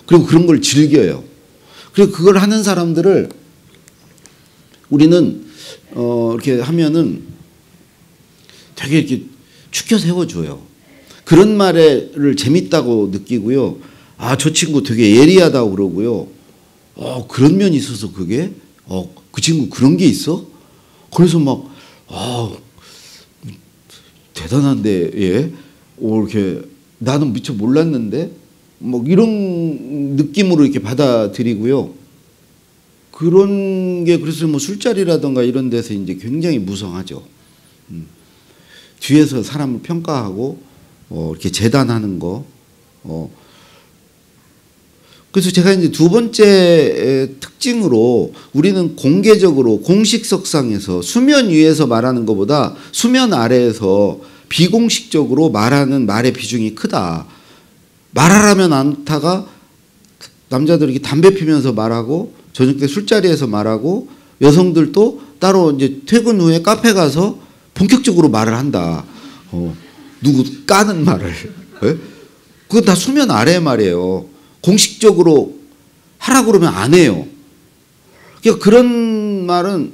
그리고 그런 걸 즐겨요. 그리고 그걸 하는 사람들을 우리는 이렇게 하면은 되게 이렇게 축혀 세워줘요. 그런 말을 재밌다고 느끼고요. 아, 저 친구 되게 예리하다고 그러고요. 그런 면이 있어서 그게 그 친구 그런 게 있어? 그래서 막 대단한데 예? 이렇게 나는 미처 몰랐는데 뭐 이런 느낌으로 이렇게 받아들이고요. 그런 게 그래서 뭐 술자리라든가 이런 데서 이제 굉장히 무성하죠. 뒤에서 사람을 평가하고 이렇게 재단하는 거. 그래서 제가 이제 두 번째 특징으로 우리는 공개적으로 공식석상에서 수면 위에서 말하는 것보다 수면 아래에서 비공식적으로 말하는 말의 비중이 크다. 말하라면 않다가 남자들이 이렇게 담배 피면서 말하고 저녁 때 술자리에서 말하고 여성들도 따로 이제 퇴근 후에 카페 가서 본격적으로 말을 한다. 누구 까는 말을. 네? 그건 다 수면 아래의 말이에요. 공식적으로 하라고 그러면 안 해요. 그러니까 그런 말은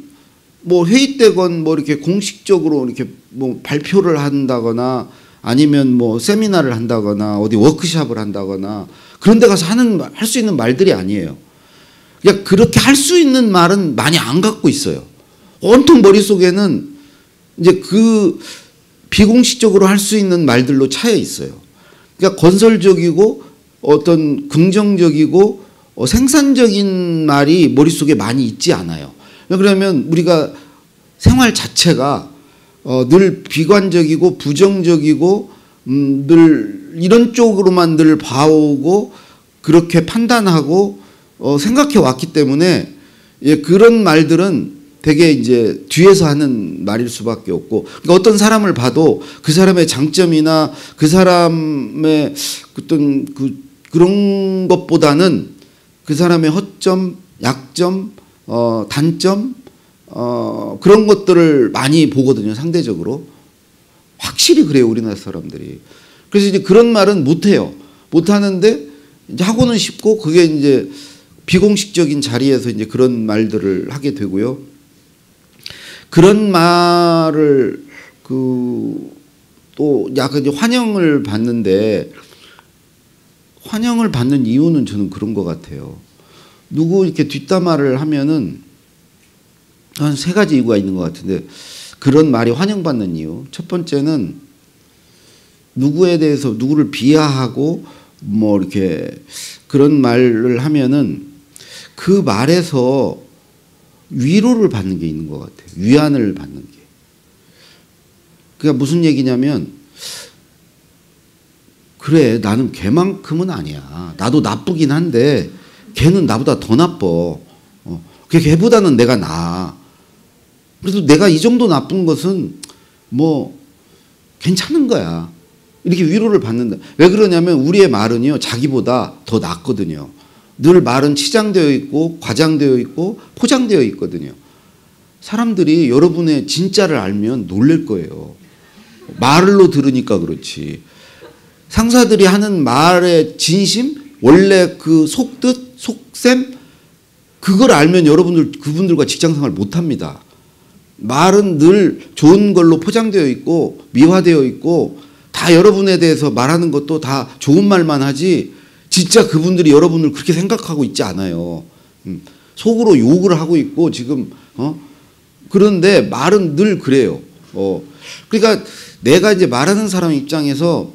뭐 회의 때건 뭐 이렇게 공식적으로 이렇게 뭐 발표를 한다거나 아니면 뭐 세미나를 한다거나 어디 워크숍을 한다거나 그런 데 가서 할 수 있는 말들이 아니에요. 그러니까 그렇게 할 수 있는 말은 많이 안 갖고 있어요. 온통 머릿속에는 이제 그 비공식적으로 할 수 있는 말들로 차여 있어요. 그러니까 건설적이고 어떤 긍정적이고 생산적인 말이 머릿속에 많이 있지 않아요. 그러면 우리가 생활 자체가 늘 비관적이고 부정적이고 늘 이런 쪽으로만 늘 봐오고 그렇게 판단하고 생각해 왔기 때문에 그런 말들은 되게 이제 뒤에서 하는 말일 수밖에 없고, 그러니까 어떤 사람을 봐도 그 사람의 장점이나 그 사람의 어떤 그런 것보다는 그 사람의 허점, 약점, 단점, 그런 것들을 많이 보거든요, 상대적으로. 확실히 그래요, 우리나라 사람들이. 그래서 이제 그런 말은 못해요. 못하는데 이제 하고는 싶고, 그게 이제 비공식적인 자리에서 이제 그런 말들을 하게 되고요. 그런 말을 또 약간 이제 환영을 받는데, 환영을 받는 이유는 저는 그런 것 같아요. 누구 이렇게 뒷담화를 하면은 한 세 가지 이유가 있는 것 같은데, 그런 말이 환영받는 이유. 첫 번째는 누구에 대해서 누구를 비하하고 뭐 이렇게 그런 말을 하면은 그 말에서 위로를 받는 게 있는 것 같아요. 위안을 받는 게. 그러니까 무슨 얘기냐면, 그래, 나는 걔만큼은 아니야. 나도 나쁘긴 한데 걔는 나보다 더 나빠. 걔보다는 내가 나아. 그래도 내가 이 정도 나쁜 것은 뭐 괜찮은 거야. 이렇게 위로를 받는다. 왜 그러냐면 우리의 말은요, 자기보다 더 낫거든요. 늘 말은 치장되어 있고 과장되어 있고 포장되어 있거든요. 사람들이 여러분의 진짜를 알면 놀랄 거예요. 말로 들으니까 그렇지. 상사들이 하는 말의 진심, 원래 그 속뜻, 속셈, 그걸 알면 여러분들 그분들과 직장생활 못합니다. 말은 늘 좋은 걸로 포장되어 있고 미화되어 있고 다 여러분에 대해서 말하는 것도 다 좋은 말만 하지 진짜 그분들이 여러분을 그렇게 생각하고 있지 않아요. 속으로 욕을 하고 있고 지금 그런데 말은 늘 그래요. 그러니까 내가 이제 말하는 사람 입장에서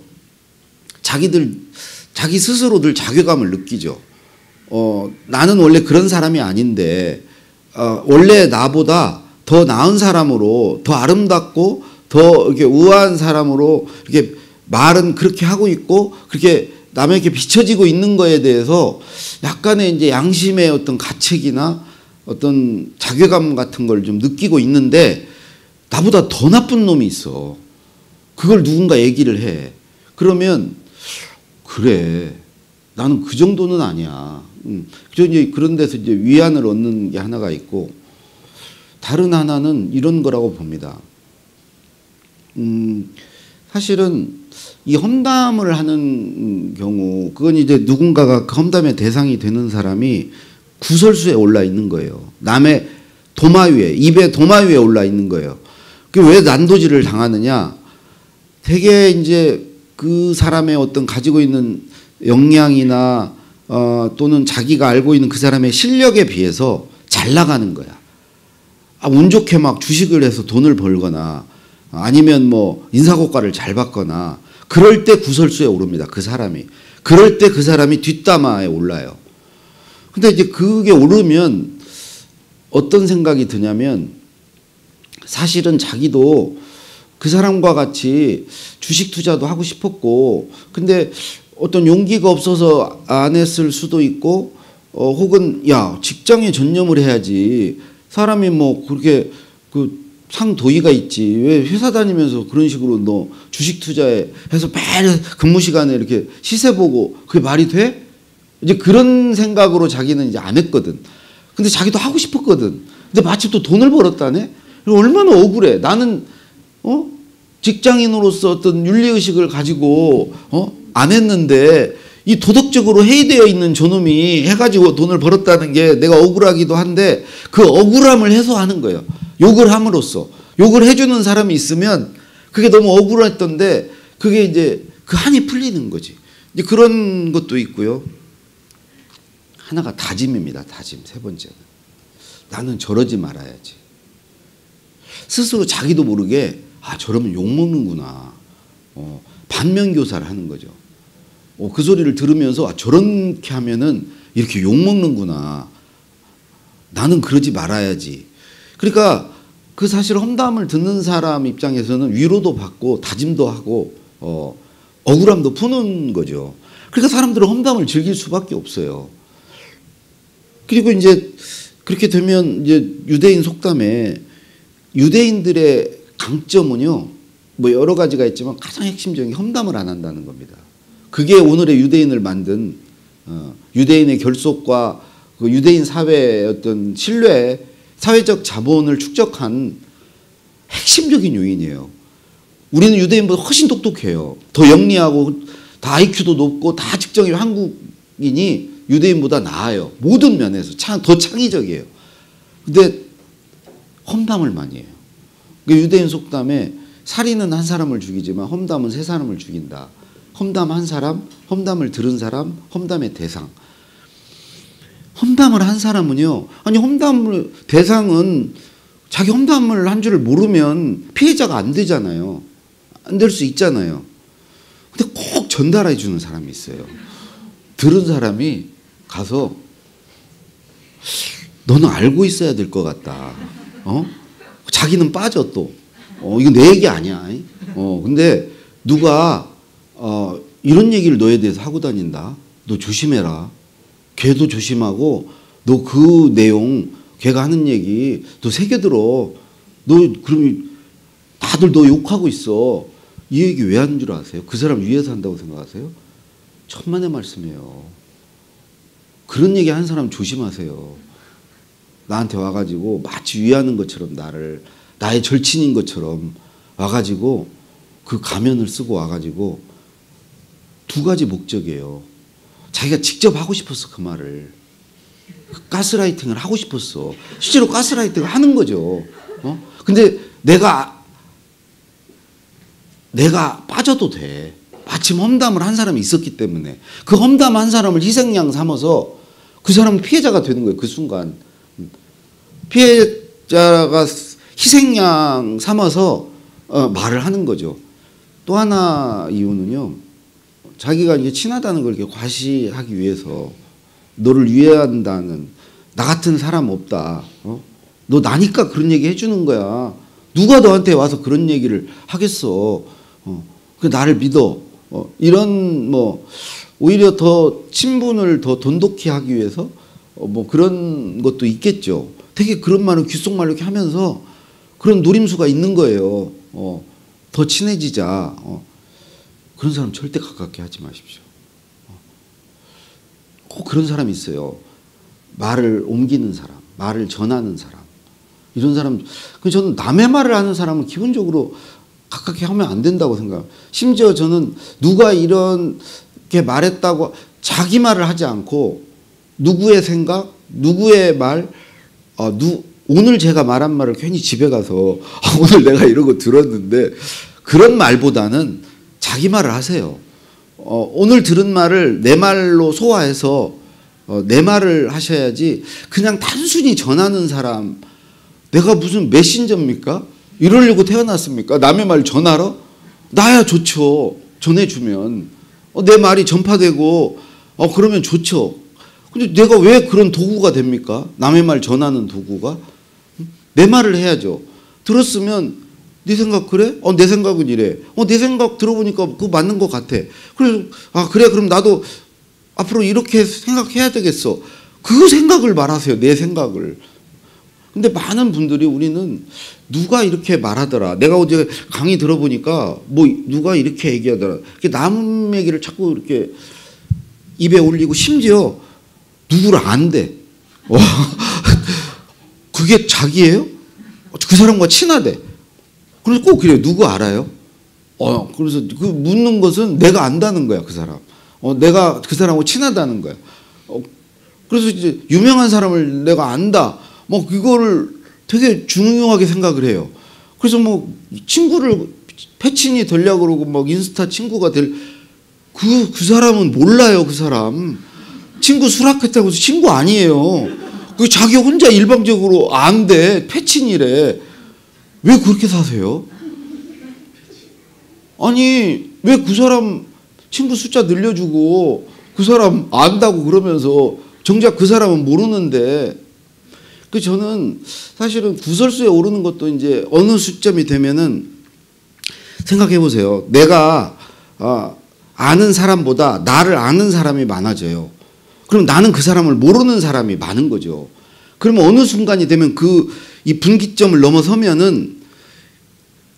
자기 스스로 늘 자괴감을 느끼죠. 나는 원래 그런 사람이 아닌데 원래 나보다 더 나은 사람으로, 더 아름답고 더 이렇게 우아한 사람으로 이렇게 말은 그렇게 하고 있고 그렇게 남에게 비춰지고 있는 거에 대해서 약간의 이제 양심의 어떤 가책이나 어떤 자괴감 같은 걸 좀 느끼고 있는데, 나보다 더 나쁜 놈이 있어. 그걸 누군가 얘기를 해. 그러면 그래, 나는 그 정도는 아니야. 이제 그런 데서 이제 위안을 얻는 게 하나가 있고, 다른 하나는 이런 거라고 봅니다. 사실은 이 험담을 하는 경우, 그건 이제 누군가가 그 험담의 대상이 되는 사람이 구설수에 올라 있는 거예요. 남의 도마 위에, 입에 도마 위에 올라 있는 거예요. 그 왜 난도질을 당하느냐? 되게 이제 그 사람의 어떤 가지고 있는 역량이나 또는 자기가 알고 있는 그 사람의 실력에 비해서 잘 나가는 거야. 운 좋게 막 주식을 해서 돈을 벌거나 아니면 뭐 인사고과를 잘 받거나 그럴 때 구설수에 오릅니다. 그 사람이. 그럴 때 그 사람이 뒷담화에 올라요. 근데 이제 그게 오르면 어떤 생각이 드냐면, 사실은 자기도 그 사람과 같이 주식 투자도 하고 싶었고, 근데 어떤 용기가 없어서 안 했을 수도 있고, 혹은 야, 직장에 전념을 해야지. 사람이 뭐 그렇게 그 상도의가 있지. 왜 회사 다니면서 그런 식으로 너 주식 투자해 해서 매일 근무 시간에 이렇게 시세 보고 그게 말이 돼? 이제 그런 생각으로 자기는 이제 안 했거든. 근데 자기도 하고 싶었거든. 근데 마침 또 돈을 벌었다네? 얼마나 억울해. 나는, 직장인으로서 어떤 윤리의식을 가지고, 안 했는데, 이 도덕적으로 해이되어 있는 저놈이 해가지고 돈을 벌었다는 게 내가 억울하기도 한데, 그 억울함을 해소하는 거예요. 욕을 함으로써. 욕을 해주는 사람이 있으면 그게 너무 억울했던데, 그게 이제 그 한이 풀리는 거지. 이제 그런 것도 있고요. 하나가 다짐입니다. 다짐. 세 번째는. 나는 저러지 말아야지. 스스로 자기도 모르게 저러면 욕먹는구나. 반면교사를 하는 거죠. 그 소리를 들으면서 저렇게 하면은 이렇게 욕먹는구나. 나는 그러지 말아야지. 그러니까 그 사실 험담을 듣는 사람 입장에서는 위로도 받고 다짐도 하고 억울함도 푸는 거죠. 그러니까 사람들은 험담을 즐길 수밖에 없어요. 그리고 이제 그렇게 되면 이제 유대인 속담에 유대인들의 강점은요, 뭐 여러 가지가 있지만 가장 핵심적인 게 험담을 안 한다는 겁니다. 그게 오늘의 유대인을 만든 유대인의 결속과 그 유대인 사회의 어떤 신뢰, 사회적 자본을 축적한 핵심적인 요인이에요. 우리는 유대인보다 훨씬 똑똑해요. 더 영리하고 다 IQ도 높고 다 직정이 한국인이 유대인보다 나아요. 모든 면에서 더 창의적이에요. 근데 험담을 많이 해요. 유대인 속담에 살인은 한 사람을 죽이지만 험담은 세 사람을 죽인다. 험담 한 사람, 험담을 들은 사람, 험담의 대상. 험담을 한 사람은요, 아니 험담을 대상은 자기 험담을 한 줄을 모르면 피해자가 안 되잖아요. 안 될 수 있잖아요. 근데 꼭 전달해 주는 사람이 있어요. 들은 사람이 가서 너는 알고 있어야 될 것 같다. 자기는 빠져 또. 이거 내 얘기 아니야. 근데 누가 이런 얘기를 너에 대해서 하고 다닌다. 너 조심해라. 걔도 조심하고 너 그 내용 걔가 하는 얘기 너 새겨들어. 너 그럼 다들 너 욕하고 있어. 이 얘기 왜 하는 줄 아세요? 그 사람 위해서 한다고 생각하세요? 천만의 말씀이에요. 그런 얘기 하는 사람 조심하세요. 나한테 와가지고 마치 위하는 것처럼 나의 절친인 것처럼 와가지고 그 가면을 쓰고 와가지고 두 가지 목적이에요. 자기가 직접 하고 싶었어. 그 말을. 가스라이팅을 하고 싶었어. 실제로 가스라이팅을 하는 거죠. 근데 내가 빠져도 돼. 마침 험담을 한 사람이 있었기 때문에 그 험담 한 사람을 희생양 삼아서 그 사람은 피해자가 되는 거예요. 그 순간. 피해자가 희생양 삼아서 말을 하는 거죠. 또 하나 이유는요. 자기가 이제 친하다는 걸 이렇게 과시하기 위해서 너를 위해한다는 나 같은 사람 없다. 너 나니까 그런 얘기 해주는 거야. 누가 너한테 와서 그런 얘기를 하겠어. 그 나를 믿어. 이런 뭐 오히려 더 친분을 더 돈독히 하기 위해서 뭐 그런 것도 있겠죠. 되게 그런 말을 귓속말로 이렇게 하면서 그런 노림수가 있는 거예요. 더 친해지자. 그런 사람 절대 가깝게 하지 마십시오. 꼭 그런 사람이 있어요. 말을 옮기는 사람, 말을 전하는 사람. 이런 사람, 저는 남의 말을 하는 사람은 기본적으로 가깝게 하면 안 된다고 생각해요. 심지어 저는 누가 이렇게 말했다고 자기 말을 하지 않고 누구의 생각, 누구의 말, 오늘 제가 말한 말을 괜히 집에 가서 오늘 내가 이러고 들었는데 그런 말보다는 자기 말을 하세요. 오늘 들은 말을 내 말로 소화해서 내 말을 하셔야지 그냥 단순히 전하는 사람, 내가 무슨 메신저입니까? 이러려고 태어났습니까? 남의 말 전하러? 나야 좋죠. 전해주면. 내 말이 전파되고 그러면 좋죠. 근데 내가 왜 그런 도구가 됩니까? 남의 말 전하는 도구가? 내 말을 해야죠. 들었으면 네 생각 그래? 내 생각은 이래. 내 생각 들어보니까 그거 맞는 것 같아. 그래서 그래 그럼 나도 앞으로 이렇게 생각해야 되겠어. 그 생각을 말하세요. 내 생각을. 근데 많은 분들이 우리는 누가 이렇게 말하더라. 내가 어제 강의 들어보니까 누가 이렇게 얘기하더라. 이렇게 남 얘기를 자꾸 이렇게 입에 올리고 심지어 누구를 안대. 그게 자기예요? 그 사람과 친하대. 그래서 꼭 그래요. 누구 알아요? 그래서 그 묻는 것은 내가 안다는 거야, 그 사람. 내가 그 사람하고 친하다는 거야. 그래서 이제 유명한 사람을 내가 안다. 그거를 되게 중요하게 생각을 해요. 그래서 친구를 패친이 되려고 그러고 인스타 친구가 될 그 사람은 몰라요, 그 사람. 친구 수락했다고 해서 친구 아니에요. 그 자기 혼자 일방적으로 안 돼. 패친이래. 왜 그렇게 사세요? 아니, 왜 그 사람 친구 숫자 늘려주고 그 사람 안다고 그러면서 정작 그 사람은 모르는데. 저는 사실은 구설수에 오르는 것도 이제 어느 시점이 되면은 생각해 보세요. 내가 아는 사람보다 나를 아는 사람이 많아져요. 그럼 나는 그 사람을 모르는 사람이 많은 거죠. 그러면 어느 순간이 되면 이 분기점을 넘어서면은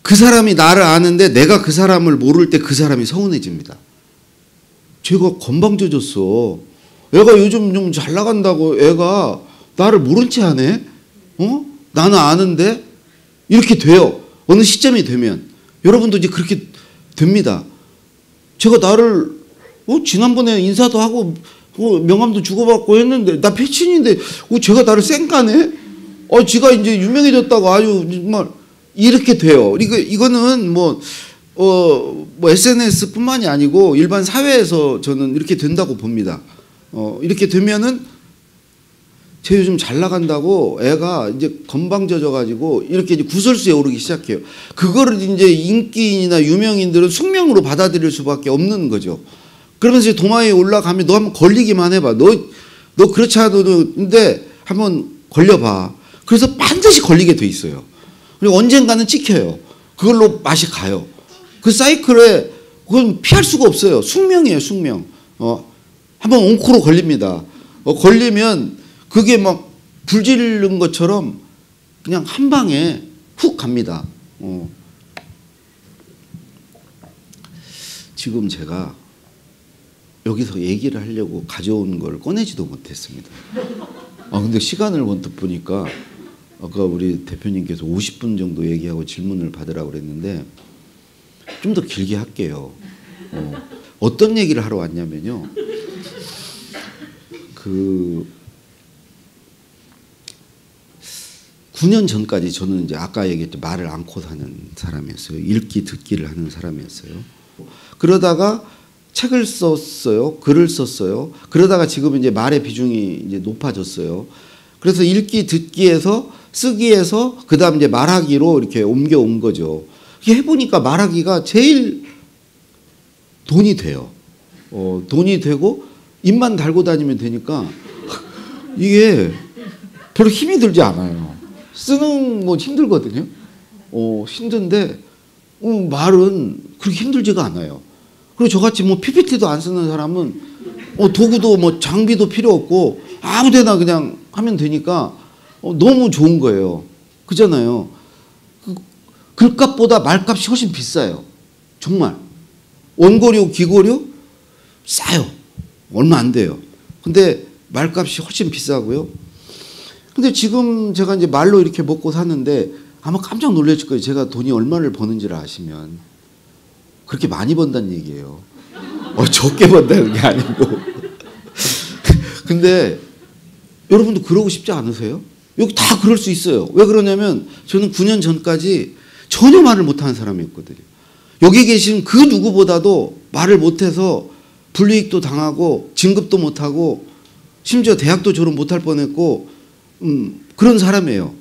그 사람이 나를 아는데 내가 그 사람을 모를 때 그 사람이 서운해집니다. 제가 건방져졌어. 애가 요즘 좀 잘 나간다고 애가 나를 모른 채 하네? 나는 아는데? 이렇게 돼요. 어느 시점이 되면. 여러분도 이제 그렇게 됩니다. 제가 나를, 지난번에 인사도 하고, 명함도 주고받고 했는데, 나 패친인데, 제가 나를 쌩까네? 지가 이제 유명해졌다고 아주 정말, 이렇게 돼요. 이거는 SNS 뿐만이 아니고, 일반 사회에서 저는 이렇게 된다고 봅니다. 이렇게 되면은, 쟤 요즘 잘 나간다고 애가 이제 건방져져가지고 이렇게 이제 구설수에 오르기 시작해요. 그거를 이제 인기인이나 유명인들은 숙명으로 받아들일 수밖에 없는 거죠. 그러면서 도마 위에 올라가면 너 한번 걸리기만 해봐. 너 그렇지 않아도 근데 한번 걸려봐. 그래서 반드시 걸리게 돼 있어요. 그리고 언젠가는 찍혀요. 그걸로 맛이 가요. 그 사이클에 그건 피할 수가 없어요. 숙명이에요, 숙명. 한번 옹코로 걸립니다. 걸리면 그게 불 지르는 것처럼 그냥 한 방에 훅 갑니다. 지금 제가 여기서 얘기를 하려고 가져온 걸 꺼내지도 못했습니다. 근데 시간을 번뜩 보니까 아까 우리 대표님께서 50분 정도 얘기하고 질문을 받으라고 그랬는데 좀 더 길게 할게요. 어떤 얘기를 하러 왔냐면요. 9년 전까지 저는 이제 아까 얘기했던 말을 않고 사는 사람이었어요. 읽기 듣기를 하는 사람이었어요. 그러다가 책을 썼어요. 글을 썼어요. 그러다가 지금 이제 말의 비중이 이제 높아졌어요. 그래서 읽기 듣기에서 쓰기에서 그다음 이제 말하기로 이렇게 옮겨온 거죠. 해보니까 말하기가 제일 돈이 돼요. 돈이 되고 입만 달고 다니면 되니까 이게 별로 힘이 들지 않아요. 쓰는 거 힘들거든요. 힘든데 말은 그렇게 힘들지가 않아요. 그리고 저같이 PPT도 안 쓰는 사람은 도구도 장비도 필요 없고 아무데나 그냥 하면 되니까 너무 좋은 거예요. 그잖아요. 글값보다 말값이 훨씬 비싸요. 정말. 원고료, 기고료 싸요. 얼마 안 돼요. 근데 말값이 훨씬 비싸고요. 근데 지금 제가 이제 말로 이렇게 먹고 사는데 아마 깜짝 놀라실 거예요. 제가 돈이 얼마를 버는지를 아시면. 그렇게 많이 번다는 얘기예요. 적게 번다는 게 아니고. 근데 여러분도 그러고 싶지 않으세요? 여기 다 그럴 수 있어요. 왜 그러냐면 저는 9년 전까지 전혀 말을 못하는 사람이었거든요. 여기 계신 그 누구보다도 말을 못해서 불이익도 당하고 진급도 못하고 심지어 대학도 졸업 못할 뻔했고 그런 사람이에요.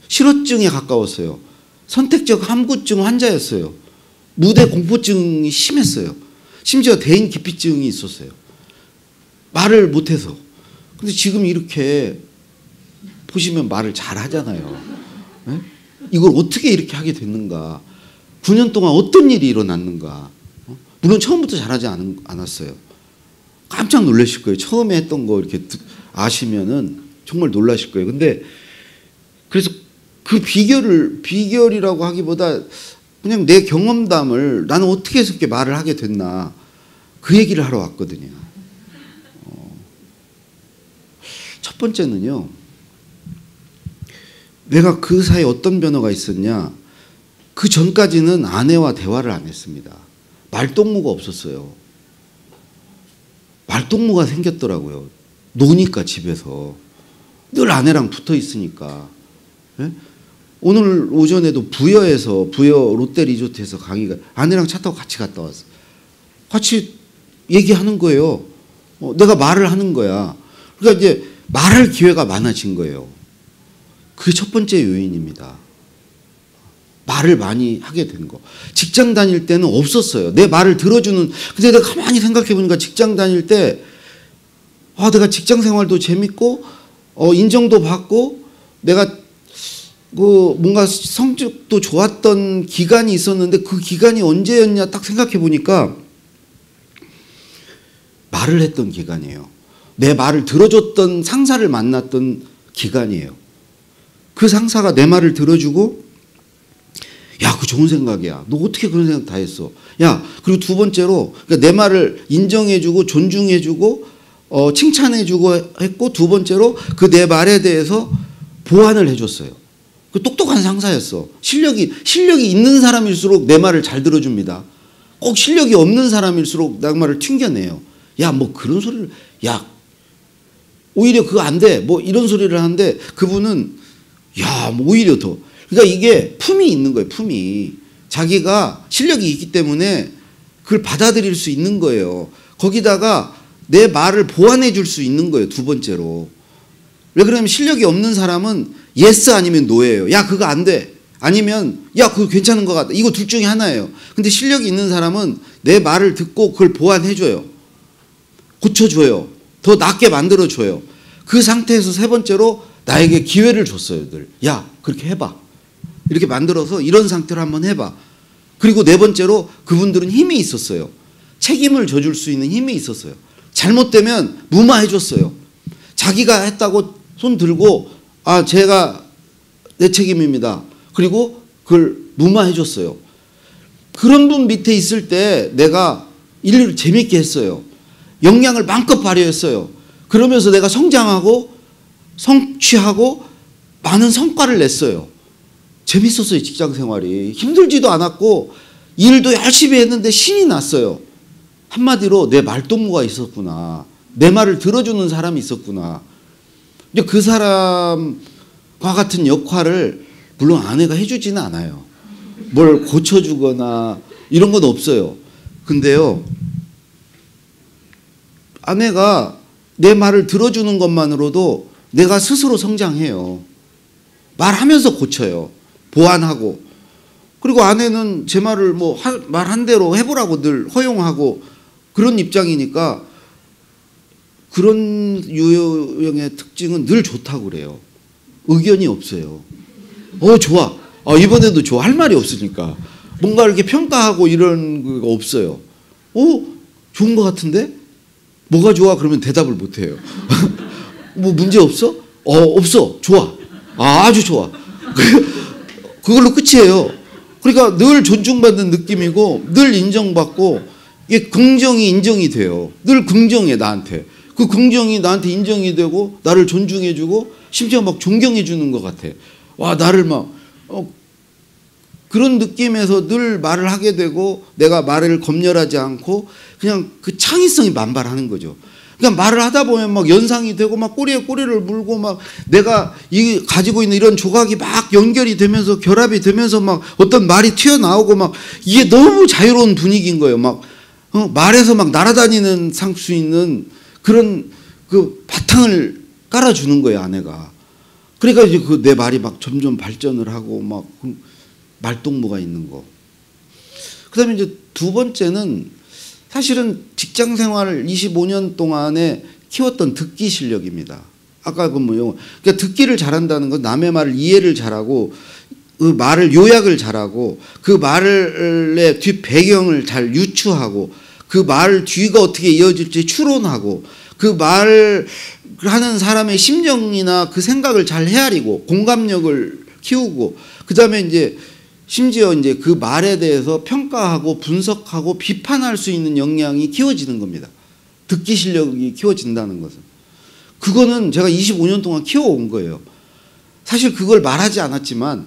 실어증에 가까웠어요. 선택적 함구증 환자였어요. 무대 공포증이 심했어요. 심지어 대인 기피증이 있었어요. 말을 못해서. 근데 지금 이렇게 보시면 말을 잘 하잖아요. 네? 이걸 어떻게 이렇게 하게 됐는가. 9년 동안 어떤 일이 일어났는가. 물론 처음부터 잘하지 않았어요. 깜짝 놀라실 거예요. 처음에 했던 거 이렇게 아시면은 정말 놀라실 거예요. 근데 그래서 그 비결이라고 하기보다 그냥 내 경험담을 나는 어떻게 해서 이렇게 말을 하게 됐나 그 얘기를 하러 왔거든요. 첫 번째는요. 내가 그 사이에 어떤 변화가 있었냐. 그 전까지는 아내와 대화를 안 했습니다. 말동무가 없었어요. 말동무가 생겼더라고요. 노니까 집에서. 늘 아내랑 붙어 있으니까. 네? 오늘 오전에도 부여 롯데리조트에서 강의가 아내랑 차 타고 같이 갔다 왔어. 같이 얘기하는 거예요. 내가 말을 하는 거야. 그러니까 이제 말할 기회가 많아진 거예요. 그게 첫 번째 요인입니다. 말을 많이 하게 된 거. 직장 다닐 때는 없었어요. 내 말을 들어주는. 근데 내가 가만히 생각해 보니까 직장 다닐 때 내가 직장 생활도 재밌고 인정도 받고 내가 뭔가 성적도 좋았던 기간이 있었는데 그 기간이 언제였냐 딱 생각해 보니까 말을 했던 기간이에요. 내 말을 들어줬던 상사를 만났던 기간이에요. 그 상사가 내 말을 들어주고 야, 그거 좋은 생각이야. 너 어떻게 그런 생각 다 했어? 야, 그리고 두 번째로 그러니까 내 말을 인정해주고 존중해주고 칭찬해주고 했고 두 번째로 그 내 말에 대해서 보완을 해줬어요. 그 똑똑한 상사였어. 실력이 있는 사람일수록 내 말을 잘 들어줍니다. 꼭 실력이 없는 사람일수록 내 말을 튕겨내요. 야, 뭐 그런 소리를 야, 오히려 그거 안 돼. 뭐 이런 소리를 하는데 그분은 야, 뭐 오히려 더. 그러니까 이게 품이 있는 거예요. 품이. 자기가 실력이 있기 때문에 그걸 받아들일 수 있는 거예요. 거기다가 내 말을 보완해 줄 수 있는 거예요. 두 번째로. 왜 그러냐면 실력이 없는 사람은 예스 아니면 노예요. 야, 그거 안 돼. 아니면 야, 그거 괜찮은 것 같다. 이거 둘 중에 하나예요. 근데 실력이 있는 사람은 내 말을 듣고 그걸 보완해 줘요. 고쳐줘요. 더 낫게 만들어줘요. 그 상태에서 세 번째로 나에게 기회를 줬어요. 늘. 야, 그렇게 해봐. 이렇게 만들어서 이런 상태로 한번 해봐. 그리고 네 번째로 그분들은 힘이 있었어요. 책임을 져줄 수 있는 힘이 있었어요. 잘못되면 무마해 줬어요. 자기가 했다고 손 들고 제가 내 책임입니다. 그리고 그걸 무마해 줬어요. 그런 분 밑에 있을 때 내가 일을 재밌게 했어요. 역량을 마음껏 발휘했어요. 그러면서 내가 성장하고 성취하고 많은 성과를 냈어요. 재밌었어요. 직장 생활이. 힘들지도 않았고 일도 열심히 했는데 신이 났어요. 한마디로 내 말동무가 있었구나. 내 말을 들어주는 사람이 있었구나. 근데 그 사람과 같은 역할을 물론 아내가 해주지는 않아요. 뭘 고쳐주거나 이런 건 없어요. 근데요, 아내가 내 말을 들어주는 것만으로도 내가 스스로 성장해요. 말하면서 고쳐요. 보완하고. 그리고 아내는 제 말을 말한 대로 해보라고 늘 허용하고 그런 입장이니까 그런 유형의 특징은 늘 좋다고 그래요. 의견이 없어요. 좋아. 이번에도 좋아. 할 말이 없으니까. 뭔가 이렇게 평가하고 이런 거 없어요. 좋은 것 같은데? 뭐가 좋아? 그러면 대답을 못 해요. 뭐 문제 없어? 없어. 좋아. 아주 좋아. 그걸로 끝이에요. 그러니까 늘 존중받는 느낌이고 늘 인정받고 이게 긍정이 인정이 돼요. 늘 긍정해 나한테. 그 긍정이 나한테 인정이 되고 나를 존중해주고 심지어 막 존경해주는 것 같아. 와 나를 막 그런 느낌에서 늘 말을 하게 되고 내가 말을 검열하지 않고 그냥 그 창의성이 만발하는 거죠. 그러니까 말을 하다 보면 막 연상이 되고 막 꼬리에 꼬리를 물고 막 내가 이 가지고 있는 이런 조각이 막 연결이 되면서 결합이 되면서 막 어떤 말이 튀어나오고 막 이게 너무 자유로운 분위기인 거예요. 막 말에서 막 날아다니는 상 수 있는 그런 그 바탕을 깔아주는 거예요, 아내가. 그러니까 이제 그 내 말이 막 점점 발전을 하고 막 말동무가 있는 거. 그다음에 이제 두 번째는 사실은 직장 생활을 25년 동안에 키웠던 듣기 실력입니다. 아까 그 뭐 그러니까 듣기를 잘한다는 건 남의 말을 이해를 잘하고 그 말을 요약을 잘하고 그 말의 뒷 배경을 잘 유추하고 그 말 뒤가 어떻게 이어질지 추론하고 그 말을 하는 사람의 심정이나 그 생각을 잘 헤아리고 공감력을 키우고 그다음에 이제 심지어 이제 그 말에 대해서 평가하고 분석하고 비판할 수 있는 역량이 키워지는 겁니다. 듣기 실력이 키워진다는 것은. 그거는 제가 25년 동안 키워온 거예요. 사실 그걸 말하지 않았지만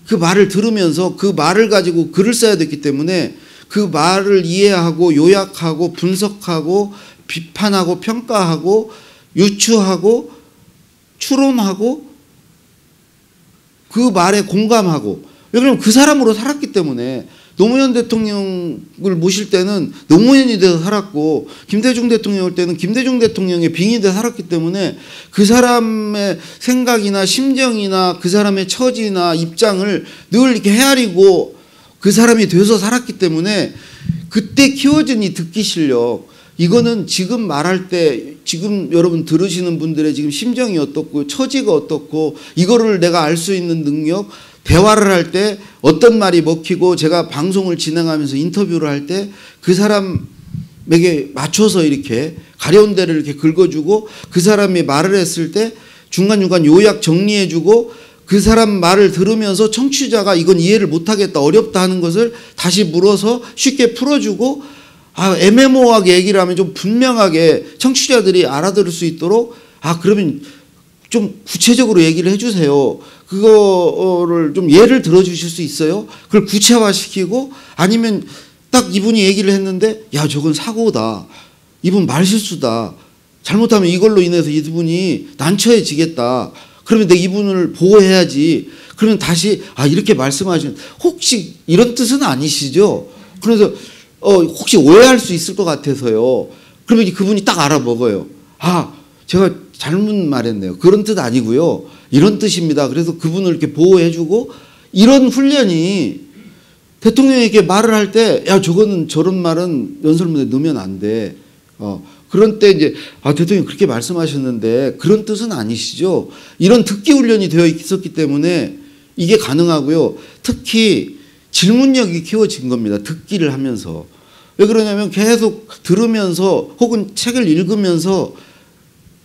그 말을 들으면서 그 말을 가지고 글을 써야 됐기 때문에 그 말을 이해하고 요약하고 분석하고 비판하고 평가하고 유추하고 추론하고 그 말에 공감하고 왜 그러면 그 사람으로 살았기 때문에 노무현 대통령을 모실 때는 노무현이 돼서 살았고 김대중 대통령 올 때는 김대중 대통령의 빙의 돼서 살았기 때문에 그 사람의 생각이나 심정이나 그 사람의 처지나 입장을 늘 이렇게 헤아리고 그 사람이 돼서 살았기 때문에 그때 키워진 이 듣기 실력 이거는 지금 말할 때 지금 여러분 들으시는 분들의 지금 심정이 어떻고 처지가 어떻고 이거를 내가 알 수 있는 능력 대화를 할 때 어떤 말이 먹히고 제가 방송을 진행하면서 인터뷰를 할 때 그 사람에게 맞춰서 이렇게 가려운 데를 이렇게 긁어주고 그 사람이 말을 했을 때 중간중간 요약 정리해주고 그 사람 말을 들으면서 청취자가 이건 이해를 못하겠다 어렵다 하는 것을 다시 물어서 쉽게 풀어주고 애매모호하게 얘기를 하면 좀 분명하게 청취자들이 알아들을 수 있도록 그러면 좀 구체적으로 얘기를 해주세요. 그거를 좀 예를 들어주실 수 있어요? 그걸 구체화시키고 아니면 딱 이분이 얘기를 했는데 야 저건 사고다. 이분 말실수다. 잘못하면 이걸로 인해서 이분이 난처해지겠다. 그러면 내가 이분을 보호해야지. 그러면 다시 이렇게 말씀하시면 혹시 이런 뜻은 아니시죠? 그래서 혹시 오해할 수 있을 것 같아서요. 그러면 그분이 딱 알아먹어요. 제가 잘못 말했네요. 그런 뜻 아니고요. 이런 뜻입니다. 그래서 그분을 이렇게 보호해주고 이런 훈련이 대통령에게 말을 할 때 저거는 저런 말은 연설문에 넣으면 안 돼. 그런 때 이제 대통령이 그렇게 말씀하셨는데 그런 뜻은 아니시죠. 이런 듣기 훈련이 되어 있었기 때문에 이게 가능하고요. 특히 질문력이 키워진 겁니다. 듣기를 하면서. 왜 그러냐면 계속 들으면서 혹은 책을 읽으면서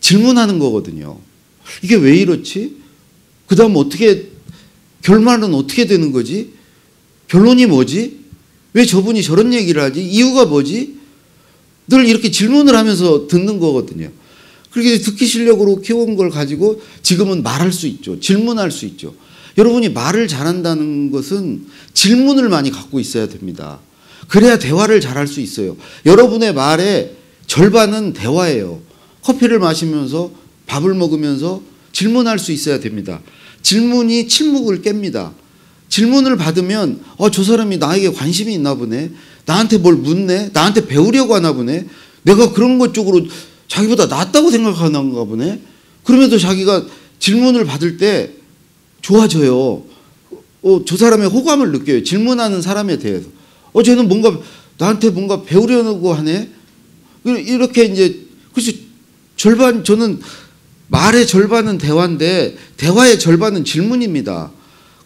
질문하는 거거든요. 이게 왜 이렇지? 그 다음 결말은 어떻게 되는 거지? 결론이 뭐지? 왜 저분이 저런 얘기를 하지? 이유가 뭐지? 늘 이렇게 질문을 하면서 듣는 거거든요. 그렇게 듣기 실력으로 키운 걸 가지고 지금은 말할 수 있죠. 질문할 수 있죠. 여러분이 말을 잘한다는 것은 질문을 많이 갖고 있어야 됩니다. 그래야 대화를 잘할 수 있어요. 여러분의 말의 절반은 대화예요. 커피를 마시면서 밥을 먹으면서 질문할 수 있어야 됩니다. 질문이 침묵을 깹니다. 질문을 받으면 저 사람이 나에게 관심이 있나 보네. 나한테 뭘 묻네. 나한테 배우려고 하나 보네. 내가 그런 것 쪽으로 자기보다 낫다고 생각하는가 보네. 그러면서 자기가 질문을 받을 때 좋아져요. 저 사람의 호감을 느껴요. 질문하는 사람에 대해서. 쟤는 나한테 뭔가 배우려고 하네. 이렇게 이제 그래서 저는 말의 절반은 대화인데 대화의 절반은 질문입니다.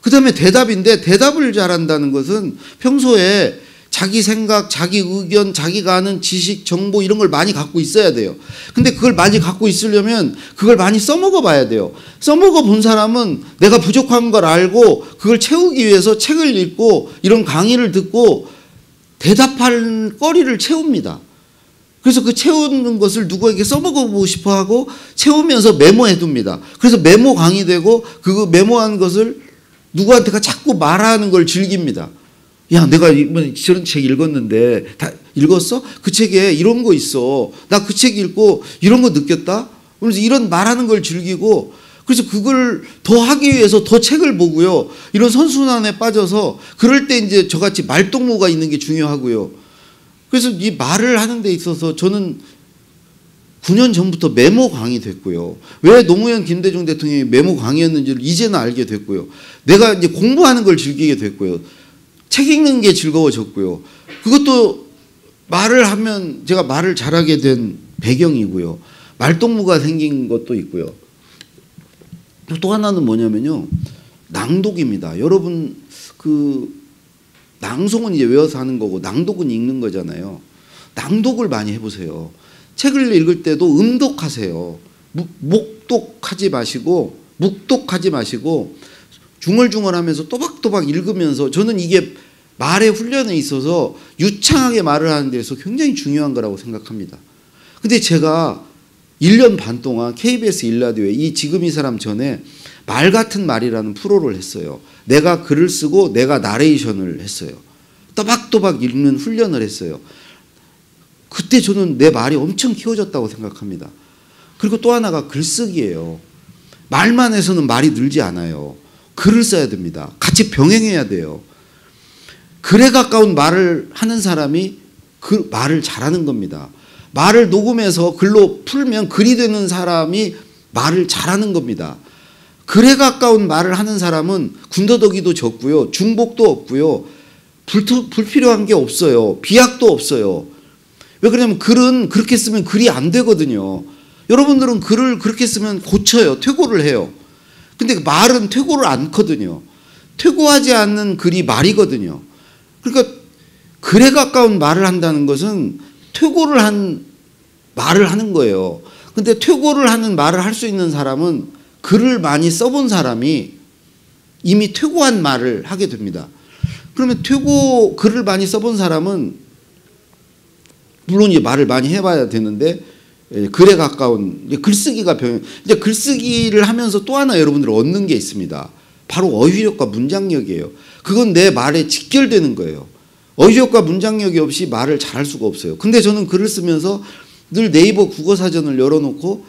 그 다음에 대답인데 대답을 잘한다는 것은 평소에 자기 생각, 자기 의견, 자기가 아는 지식, 정보 이런 걸 많이 갖고 있어야 돼요. 근데 그걸 많이 갖고 있으려면 그걸 많이 써먹어 봐야 돼요. 써먹어 본 사람은 내가 부족한 걸 알고 그걸 채우기 위해서 책을 읽고 이런 강의를 듣고 대답할 거리를 채웁니다. 그래서 그 채우는 것을 누구에게 써먹어보고 싶어 하고 채우면서 메모해 둡니다. 그래서 메모 강의 되고 그 메모한 것을 누구한테가 자꾸 말하는 걸 즐깁니다. 야, 내가 이번에 저런 책 읽었는데 다 읽었어? 그 책에 이런 거 있어. 나 그 책 읽고 이런 거 느꼈다? 그래서 이런 말하는 걸 즐기고 그래서 그걸 더 하기 위해서 더 책을 보고요. 이런 선순환에 빠져서 그럴 때 이제 저같이 말동무가 있는 게 중요하고요. 그래서 이 말을 하는 데 있어서 저는 9년 전부터 메모 강의 됐고요. 왜 노무현 김대중 대통령이 메모 강의였는지를 이제는 알게 됐고요. 내가 이제 공부하는 걸 즐기게 됐고요. 책 읽는 게 즐거워졌고요. 그것도 말을 하면 제가 말을 잘하게 된 배경이고요. 말동무가 생긴 것도 있고요. 또 하나는 뭐냐면요. 낭독입니다. 여러분 낭송은 이제 외워서 하는 거고 낭독은 읽는 거잖아요. 낭독을 많이 해보세요. 책을 읽을 때도 음독하세요. 목독하지 마시고 묵독하지 마시고 중얼중얼하면서 또박또박 읽으면서 저는 이게 말의 훈련에 있어서 유창하게 말을 하는 데서 굉장히 중요한 거라고 생각합니다. 근데 제가 1년 반 동안 KBS 1라디오에 이 지금 이 사람 전에 말 같은 말이라는 프로를 했어요. 내가 글을 쓰고 내가 나레이션을 했어요. 또박또박 읽는 훈련을 했어요. 그때 저는 내 말이 엄청 키워졌다고 생각합니다. 그리고 또 하나가 글쓰기예요. 말만 해서는 말이 늘지 않아요. 글을 써야 됩니다. 같이 병행해야 돼요. 글에 가까운 말을 하는 사람이 그 말을 잘하는 겁니다. 말을 녹음해서 글로 풀면 글이 되는 사람이 말을 잘하는 겁니다. 글에 가까운 말을 하는 사람은 군더더기도 적고요. 중복도 없고요. 불필요한 게 없어요. 비약도 없어요. 왜 그러냐면 글은 그렇게 쓰면 글이 안 되거든요. 여러분들은 글을 그렇게 쓰면 고쳐요. 퇴고를 해요. 근데 말은 퇴고를 않거든요. 퇴고하지 않는 글이 말이거든요. 그러니까 글에 가까운 말을 한다는 것은 퇴고를 한 말을 하는 거예요. 근데 퇴고를 하는 말을 할 수 있는 사람은 글을 많이 써본 사람이 이미 퇴고한 말을 하게 됩니다. 그러면 글을 많이 써본 사람은 물론 이제 말을 많이 해봐야 되는데 글에 가까운 글쓰기가 이제 글쓰기를 하면서 또 하나 여러분들 얻는 게 있습니다. 바로 어휘력과 문장력이에요. 그건 내 말에 직결되는 거예요. 어휘력과 문장력이 없이 말을 잘할 수가 없어요. 근데 저는 글을 쓰면서 늘 네이버 국어사전을 열어놓고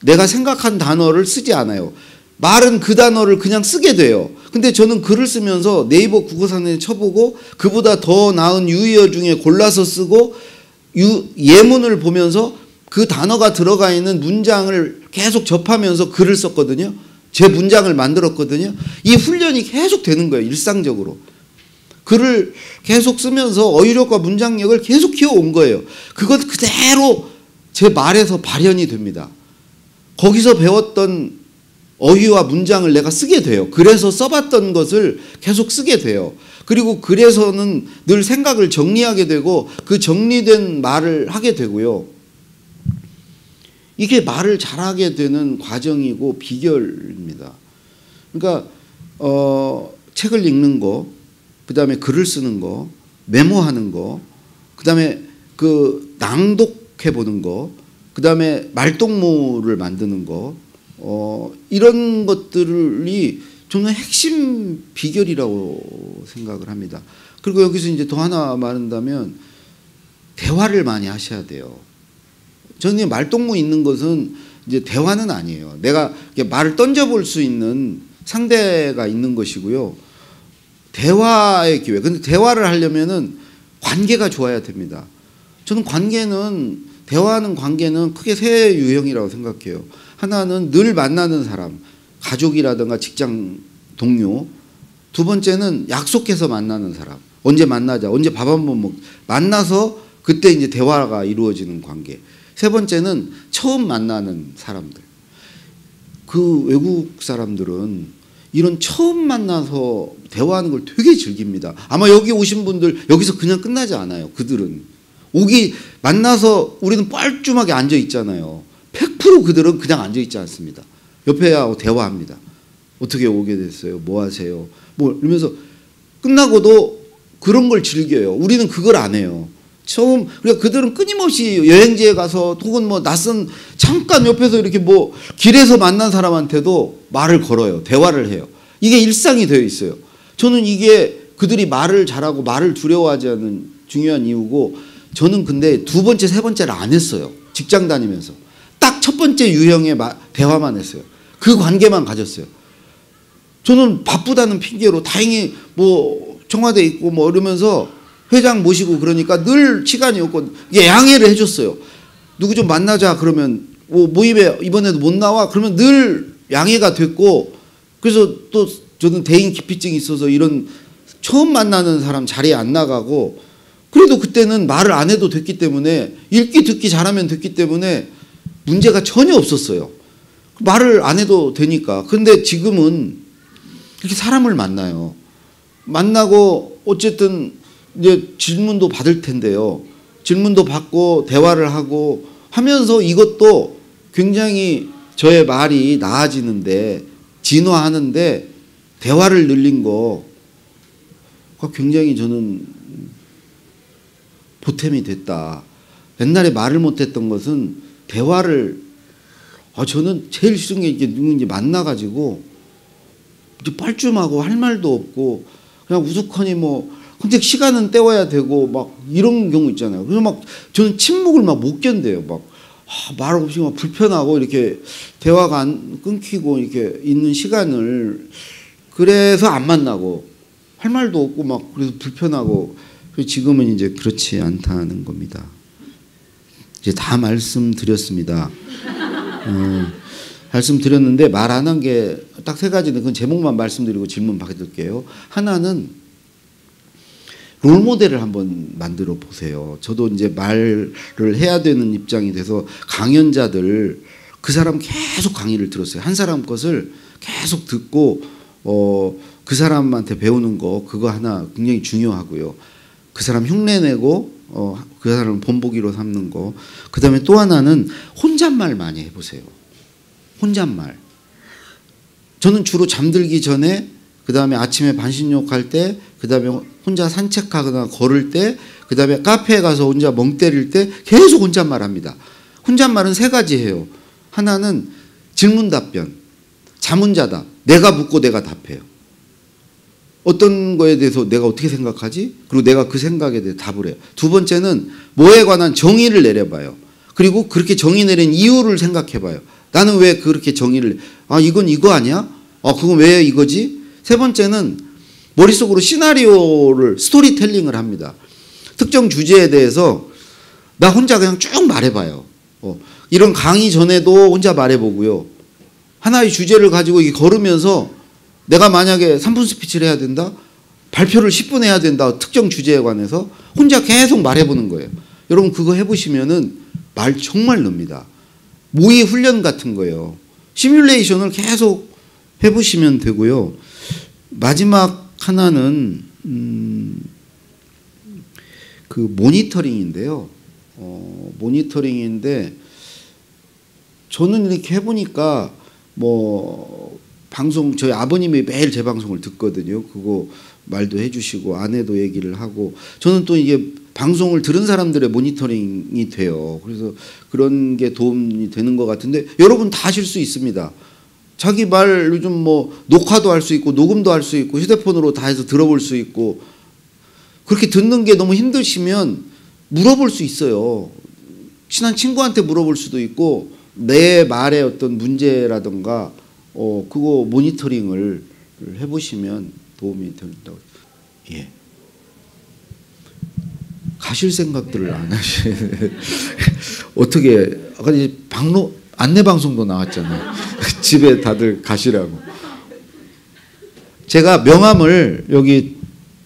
내가 생각한 단어를 쓰지 않아요. 말은 그 단어를 그냥 쓰게 돼요. 근데 저는 글을 쓰면서 네이버 국어사전에 쳐보고 그보다 더 나은 유의어 중에 골라서 쓰고 예문을 보면서 그 단어가 들어가 있는 문장을 계속 접하면서 글을 썼거든요. 제 문장을 만들었거든요. 이 훈련이 계속 되는 거예요. 일상적으로. 글을 계속 쓰면서 어휘력과 문장력을 계속 키워온 거예요. 그것 그대로 제 말에서 발현이 됩니다. 거기서 배웠던 어휘와 문장을 내가 쓰게 돼요. 그래서 써봤던 것을 계속 쓰게 돼요. 그리고 글에서는 늘 생각을 정리하게 되고 그 정리된 말을 하게 되고요. 이게 말을 잘하게 되는 과정이고 비결입니다. 그러니까 책을 읽는 거, 그 다음에 글을 쓰는 거, 메모하는 거, 그 다음에 그 낭독해보는 거, 그 다음에 말동무를 만드는 거, 이런 것들이 저는 핵심 비결이라고 생각을 합니다. 그리고 여기서 이제 더 하나 말한다면 대화를 많이 하셔야 돼요. 저는 말동무 있는 것은 이제 대화는 아니에요. 내가 말을 던져볼 수 있는 상대가 있는 것이고요. 대화의 기회. 근데 대화를 하려면은 관계가 좋아야 됩니다. 저는 대화하는 관계는 크게 세 유형이라고 생각해요. 하나는 늘 만나는 사람, 가족이라든가 직장 동료. 두 번째는 약속해서 만나는 사람. 언제 만나자, 언제 밥 한번 만나서 그때 이제 대화가 이루어지는 관계. 세 번째는 처음 만나는 사람들. 그 외국 사람들은 이런 처음 만나서 대화하는 걸 되게 즐깁니다. 아마 여기 오신 분들 여기서 그냥 끝나지 않아요. 그들은 만나서 우리는 뻘쭘하게 앉아 있잖아요. 100% 그들은 그냥 앉아 있지 않습니다. 옆에하고 대화합니다. 어떻게 오게 됐어요? 뭐 하세요? 뭐 이러면서 끝나고도 그런 걸 즐겨요. 우리는 그걸 안 해요. 그러니까 그들은 끊임없이 여행지에 가서 혹은 뭐 낯선 잠깐 옆에서 이렇게 뭐 길에서 만난 사람한테도 말을 걸어요. 대화를 해요. 이게 일상이 되어 있어요. 저는 이게 그들이 말을 잘하고 말을 두려워하지 않는 중요한 이유고, 저는 근데 두 번째, 세 번째를 안 했어요. 직장 다니면서. 딱 첫 번째 유형의 대화만 했어요. 그 관계만 가졌어요. 저는 바쁘다는 핑계로 다행히 뭐 청와대에 있고 뭐 이러면서 회장 모시고 그러니까 늘 시간이 없고 양해를 해줬어요. 누구 좀 만나자 그러면 모임에 이번에도 못 나와 그러면 늘 양해가 됐고, 그래서 또 저는 대인 기피증이 있어서 이런 처음 만나는 사람 자리에 안 나가고, 그래도 그때는 말을 안 해도 됐기 때문에 읽기 듣기 잘하면 됐기 때문에 문제가 전혀 없었어요. 말을 안 해도 되니까. 근데 지금은 이렇게 사람을 만나요. 만나고 어쨌든 이제 질문도 받을 텐데요. 질문도 받고 대화를 하고 하면서 이것도 굉장히 저의 말이 나아지는데, 진화하는데 대화를 늘린 거가 굉장히 저는 보탬이 됐다. 옛날에 말을 못했던 것은 대화를, 저는 제일 싫은 게 이게 누군지 만나가지고 이제 뻘쭘하고 할 말도 없고 그냥 우스커니 뭐, 근데 시간은 때워야 되고 막 이런 경우 있잖아요. 그래서 막 저는 침묵을 막 못 견뎌요. 막 말 없이 막 불편하고 이렇게 대화가 안 끊기고 이렇게 있는 시간을, 그래서 안 만나고 할 말도 없고 막 그래서 불편하고, 지금은 이제 그렇지 않다는 겁니다. 이제 다 말씀드렸습니다. 말씀드렸는데 말 안 한 게 딱 세 가지는, 그건 제목만 말씀드리고 질문 받을게요. 하나는 롤모델을 한번 만들어 보세요. 저도 이제 말을 해야 되는 입장이 돼서 강연자들 그 사람 계속 강의를 들었어요. 한 사람 것을 계속 듣고 그 사람한테 배우는 거, 그거 하나 굉장히 중요하고요. 그 사람 흉내내고 그 사람을 본보기로 삼는 거. 그 다음에 또 하나는 혼잣말 많이 해보세요. 혼잣말. 저는 주로 잠들기 전에, 그 다음에 아침에 반신욕 할 때, 그 다음에 혼자 산책하거나 걸을 때, 그 다음에 카페에 가서 혼자 멍 때릴 때 계속 혼잣말 합니다. 혼잣말은 세 가지 해요. 하나는 질문 답변, 자문자답. 내가 묻고 내가 답해요. 어떤 거에 대해서 내가 어떻게 생각하지? 그리고 내가 그 생각에 대해 답을 해요. 두 번째는 뭐에 관한 정의를 내려봐요. 그리고 그렇게 정의 내린 이유를 생각해봐요. 나는 왜 그렇게 정의를, 이건 이거 아니야? 그건 왜 이거지? 세 번째는 머릿속으로 시나리오를, 스토리텔링을 합니다. 특정 주제에 대해서 나 혼자 그냥 쭉 말해봐요. 이런 강의 전에도 혼자 말해보고요. 하나의 주제를 가지고 걸으면서 내가 만약에 3분 스피치를 해야 된다? 발표를 10분 해야 된다. 특정 주제에 관해서 혼자 계속 말해보는 거예요. 여러분 그거 해보시면은 말 정말 늡니다. 모의 훈련 같은 거예요. 시뮬레이션을 계속 해보시면 되고요. 마지막 하나는 그 모니터링인데요. 모니터링인데 저는 이렇게 해보니까 뭐 방송, 저희 아버님이 매일 제 방송을 듣거든요. 그거 말도 해주시고 아내도 얘기를 하고, 저는 또 이게 방송을 들은 사람들의 모니터링이 돼요. 그래서 그런 게 도움이 되는 것 같은데, 여러분 다 하실 수 있습니다. 자기 말 요즘 뭐 녹화도 할 수 있고 녹음도 할 수 있고 휴대폰으로 다 해서 들어볼 수 있고, 그렇게 듣는 게 너무 힘드시면 물어볼 수 있어요. 친한 친구한테 물어볼 수도 있고, 내 말의 어떤 문제라든가 그거 모니터링을 해보시면 도움이 된다고. 예. 가실 생각들을 안 하시네. 어떻게, 아까 이제 안내 방송도 나왔잖아요. 집에 다들 가시라고. 제가 명함을 여기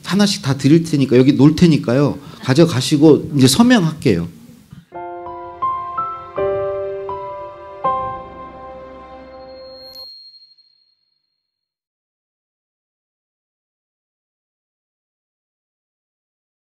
하나씩 다 드릴 테니까, 여기 놓을 테니까요. 가져가시고 이제 서명할게요.